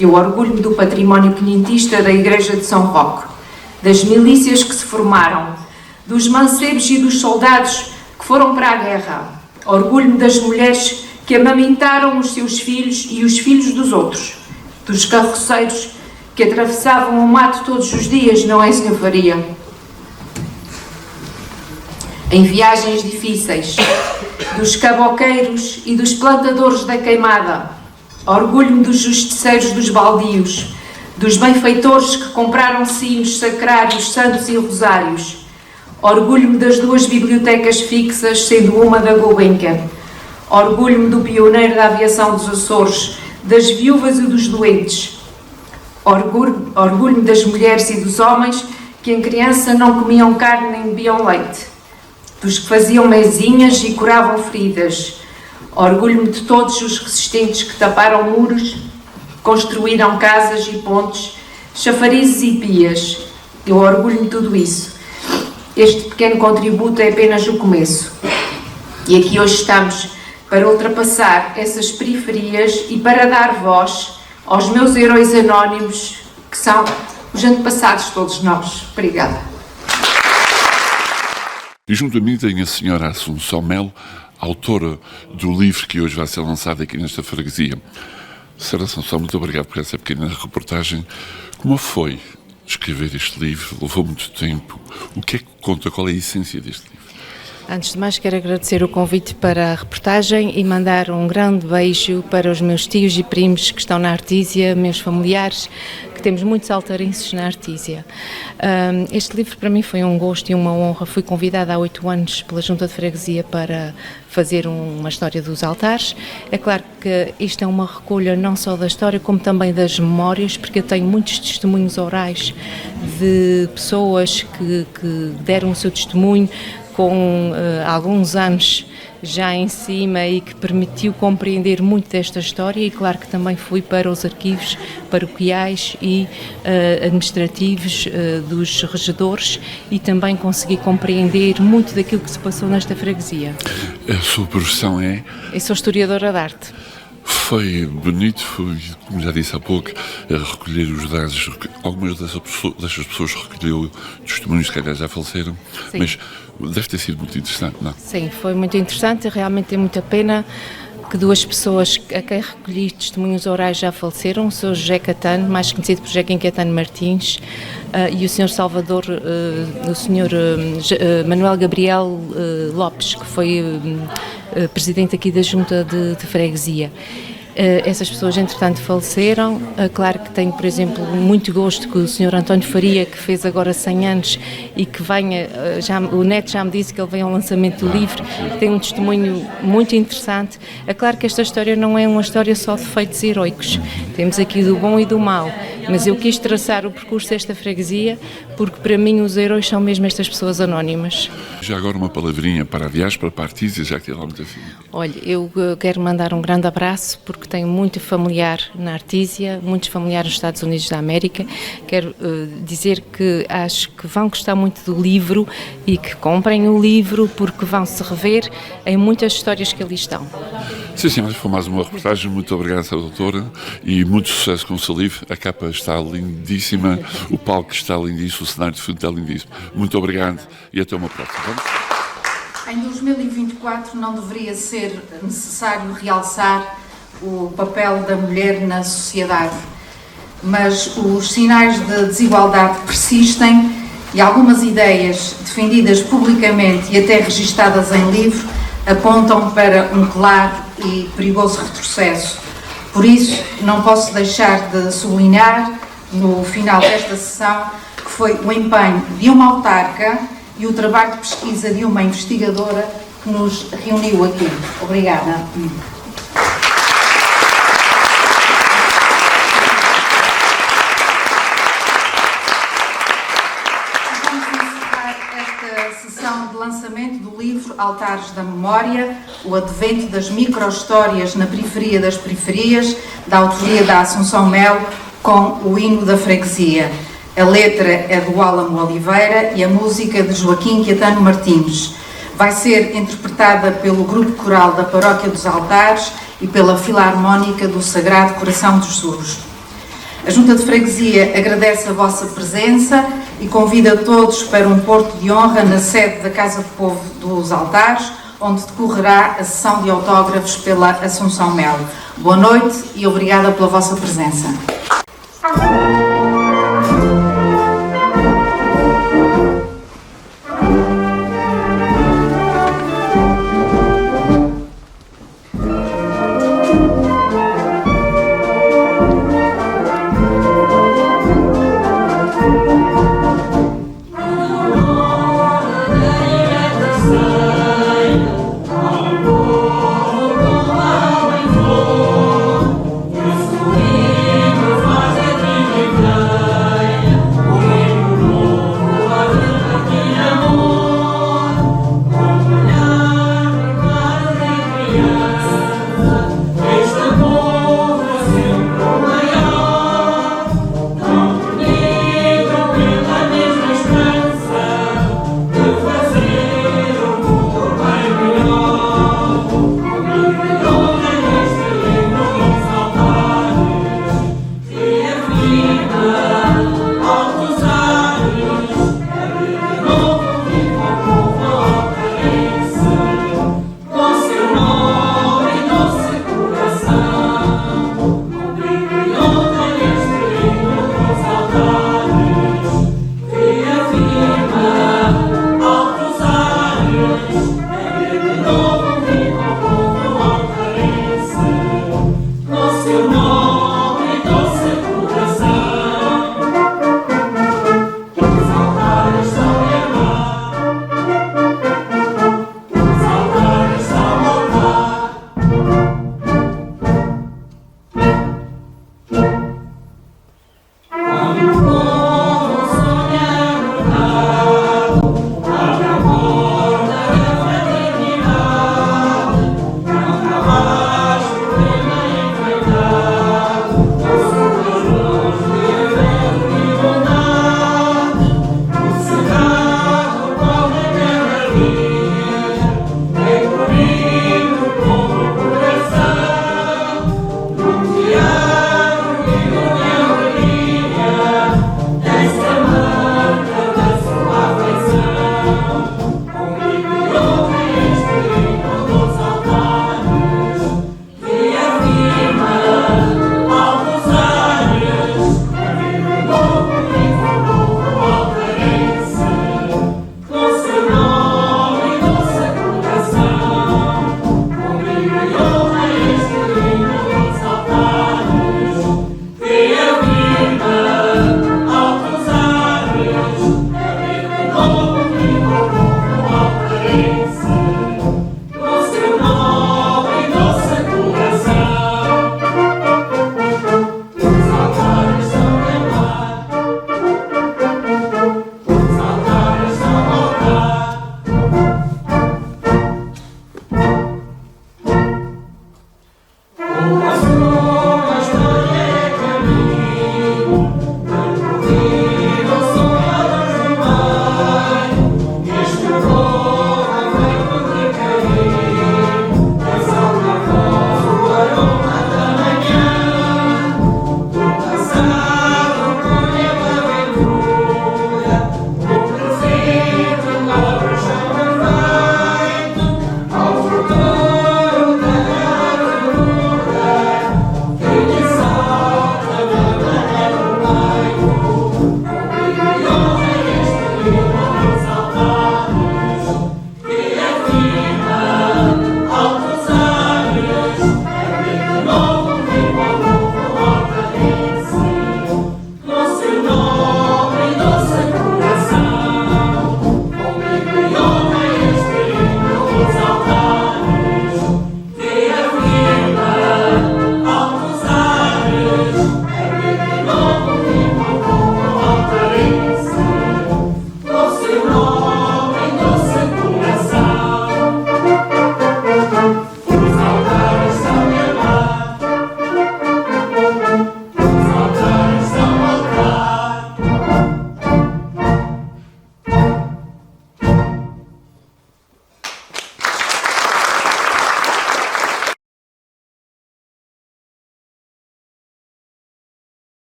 Speaker 10: Eu orgulho-me do património quinhentista da Igreja de São Roque, das milícias que se formaram, dos mancebos e dos soldados que foram para a guerra. Orgulho-me das mulheres que amamentaram os seus filhos e os filhos dos outros, dos carroceiros que atravessavam o mato todos os dias, não é, Sr. Faria? Em viagens difíceis, dos caboqueiros e dos plantadores da queimada. Orgulho-me dos justiceiros dos baldios, dos benfeitores que compraram sinos, sacrários, santos e rosários. Orgulho-me das 2 bibliotecas fixas, sendo uma da Gulbenkian. Orgulho-me do pioneiro da aviação dos Açores, das viúvas e dos doentes. Orgulho-me das mulheres e dos homens que em criança não comiam carne nem bebiam leite, dos que faziam mesinhas e curavam feridas. Orgulho-me de todos os resistentes que taparam muros, construíram casas e pontes, chafarizes e pias. Eu orgulho-me de tudo isso. Este pequeno contributo é apenas o começo. E aqui hoje estamos para ultrapassar essas periferias e para dar voz aos meus heróis anónimos, que são os antepassados de todos nós. Obrigada.
Speaker 3: E junto a mim tem a senhora Assunção Melo, autora do livro que hoje vai ser lançado aqui nesta freguesia. Senhora Assunção, muito obrigado por essa pequena reportagem. Como foi escrever este livro? Levou muito tempo. O que é que conta? Qual é a essência deste livro?
Speaker 11: Antes de mais, quero agradecer o convite para a reportagem e mandar um grande beijo para os meus tios e primos que estão na Artísia, meus familiares, que temos muitos altarenses na Artísia. Este livro para mim foi um gosto e uma honra. Fui convidada há 8 anos pela Junta de Freguesia para fazer uma história dos altares. É claro que isto é uma recolha não só da história, como também das memórias, porque eu tenho muitos testemunhos orais de pessoas que deram o seu testemunho com alguns anos já em cima e que permitiu compreender muito desta história, e claro que também fui para os arquivos paroquiais e administrativos dos regedores e também consegui compreender muito daquilo que se passou nesta freguesia.
Speaker 3: A sua profissão é?
Speaker 11: Eu sou historiadora de arte.
Speaker 3: Foi bonito, foi, como já disse há pouco, a recolher os dados. Algumas dessas pessoas recolheu testemunhos que já faleceram. Sim. Mas deve ter sido muito interessante, não?
Speaker 11: Sim, foi muito interessante. Realmente tem muita pena que 2 pessoas a quem recolhi testemunhos orais já faleceram. O Sr. José Catano, mais conhecido por José Catano Martins, e o Sr. Salvador, o Sr. Manuel Gabriel Lopes, que foi presidente aqui da Junta de Freguesia. Essas pessoas, entretanto, faleceram. Claro que tenho, por exemplo, muito gosto que o Sr. António Faria, que fez agora 100 anos e que venha, o neto já me disse que ele vem ao lançamento do livro, tem um testemunho muito interessante. É claro que esta história não é uma história só de feitos heroicos, temos aqui do bom e do mau, mas eu quis traçar o percurso desta freguesia porque para mim os heróis são mesmo estas pessoas anónimas.
Speaker 3: Já agora uma palavrinha para a diáspora, para a Artísia, já que tem lá muita filha.
Speaker 11: Olha, eu quero mandar um grande abraço porque tenho muito familiar na Artísia, muitos familiares nos Estados Unidos da América. Quero dizer que acho que vão gostar muito do livro e que comprem o livro porque vão se rever em muitas histórias que ali estão.
Speaker 3: Sim, senhores, foi mais uma reportagem. Muito obrigado, doutora, e muito sucesso com o seu livro. A capa está lindíssima, o palco está lindíssimo, cenário de fundo é lindíssimo. Muito obrigado e até uma próxima. Vamos?
Speaker 1: Em 2024 não deveria ser necessário realçar o papel da mulher na sociedade, mas os sinais de desigualdade persistem e algumas ideias defendidas publicamente e até registadas em livro apontam para um claro e perigoso retrocesso. Por isso, não posso deixar de sublinhar, no final desta sessão, que foi o empenho de uma autarca e o trabalho de pesquisa de uma investigadora que nos reuniu aqui. Obrigada. De lançamento do livro Altares da Memória, o advento das micro-histórias na periferia das periferias, da autoria da Assunção Melo, com o hino da freguesia. A letra é do Álamo Oliveira e a música de Joaquim Caetano Martins. Vai ser interpretada pelo Grupo Coral da Paróquia dos Altares e pela Filarmónica do Sagrado Coração de Jesus. A Junta de Freguesia agradece a vossa presença e convida todos para um porto de honra na sede da Casa do Povo dos Altares, onde decorrerá a sessão de autógrafos pela Assunção Melo. Boa noite e obrigada pela vossa presença.
Speaker 12: Quando